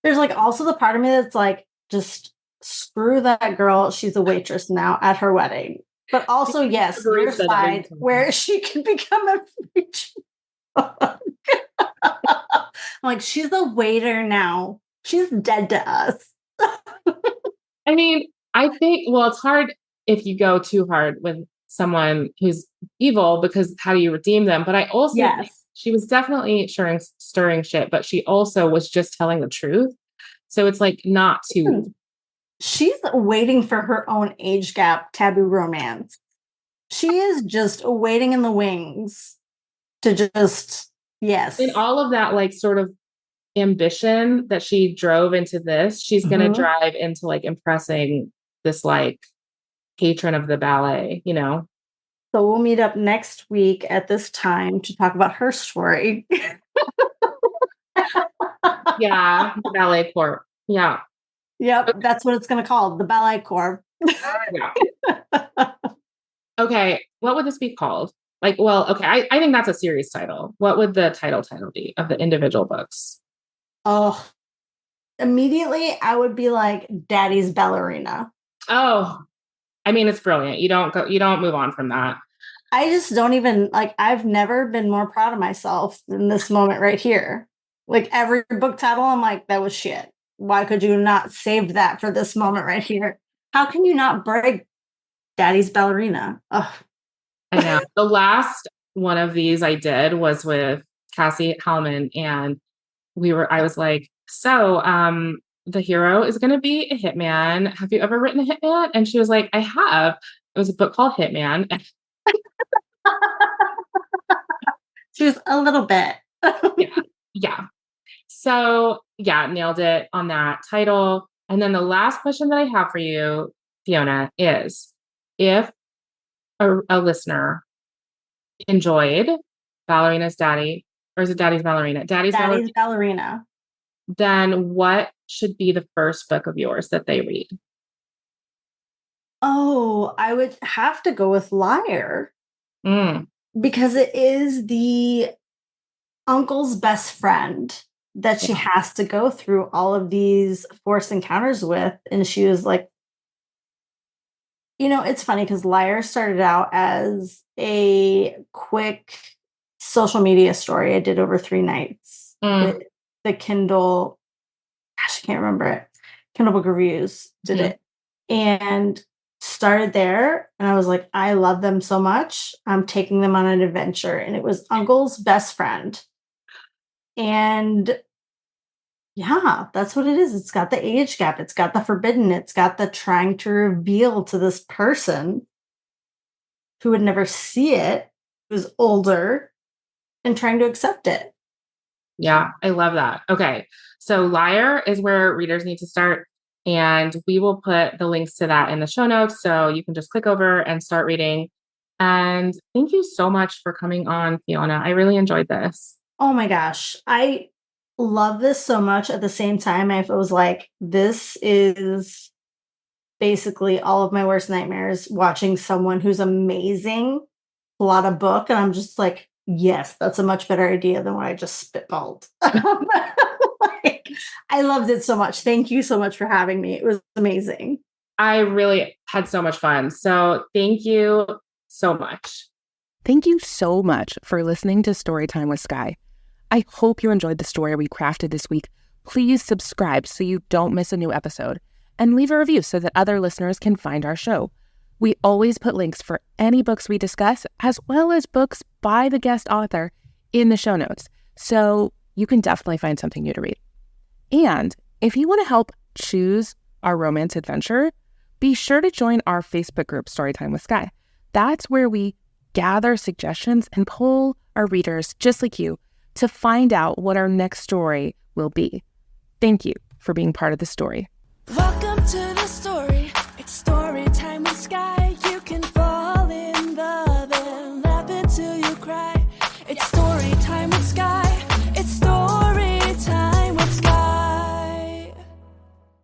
There's like also the part of me that's like, just screw that girl. She's a waitress now at her wedding. But also, yes, their side where she can become a free drug. I'm like, she's a waiter now. She's dead to us. I mean, I think, well, it's hard if you go too hard with someone who's evil, because how do you redeem them? But I also think she was definitely stirring shit, but she also was just telling the truth. So it's like not too. She's waiting for her own age gap taboo romance. She is just waiting in the wings to just, yes. And all of that, like, sort of ambition that she drove into this, she's going to drive into like impressing this like patron of the ballet, you know? So we'll meet up next week at this time to talk about her story. Yeah, the ballet corps. Yeah. Yep, that's what it's going to call, the ballet corps. Yeah. Okay, what would this be called? Like, well, okay, I think that's a series title. What would the title be of the individual books? Oh, immediately I would be like Daddy's Ballerina. Oh, I mean, it's brilliant. You don't move on from that. I just don't even like, I've never been more proud of myself than this moment right here. Like every book title, I'm like, that was shit. Why could you not save that for this moment right here? How can you not break Daddy's Ballerina? Ugh. I know. The last one of these I did was with Cassie Hallman, and I was like, so the hero is going to be a hitman. Have you ever written a hitman? And she was like, I have. It was a book called Hitman. She was a little bit. Yeah. So yeah, nailed it on that title. And then the last question that I have for you, Fiona, is if a listener enjoyed Ballerina's Daddy, or is it Daddy's Ballerina? Daddy's Ballerina. Then what should be the first book of yours that they read? Oh, I would have to go with Liar. Because it is the uncle's best friend that she has to go through all of these forced encounters with. And she was like, you know, it's funny because Liar started out as a quick social media story I did over 3 nights with the Kindle. Gosh, I can't remember it. Kindle Book Reviews did it. And started there. And I was like, I love them so much. I'm taking them on an adventure. And it was Uncle's best friend. And yeah, that's what it is. It's got the age gap. It's got the forbidden. It's got the trying to reveal to this person who would never see it, who's older, and trying to accept it. Yeah, I love that. Okay. So Liar is where readers need to start. And we will put the links to that in the show notes. So you can just click over and start reading. And thank you so much for coming on, Fiona. I really enjoyed this. Oh my gosh. I love this so much. At the same time, I was like, this is basically all of my worst nightmares, watching someone who's amazing pull out a book. And I'm just like, yes, that's a much better idea than what I just spitballed. I loved it so much. Thank you so much for having me. It was amazing. I really had so much fun. So thank you so much. Thank you so much for listening to Storytime with Skye. I hope you enjoyed the story we crafted this week. Please subscribe so you don't miss a new episode, and leave a review so that other listeners can find our show. We always put links for any books we discuss, as well as books by the guest author, in the show notes, so you can definitely find something new to read. And if you want to help choose our romance adventure, be sure to join our Facebook group, Storytime with Skye. That's where we gather suggestions and poll our readers, just like you, to find out what our next story will be. Thank you for being part of the story. Welcome to the story. It's story time with Skye.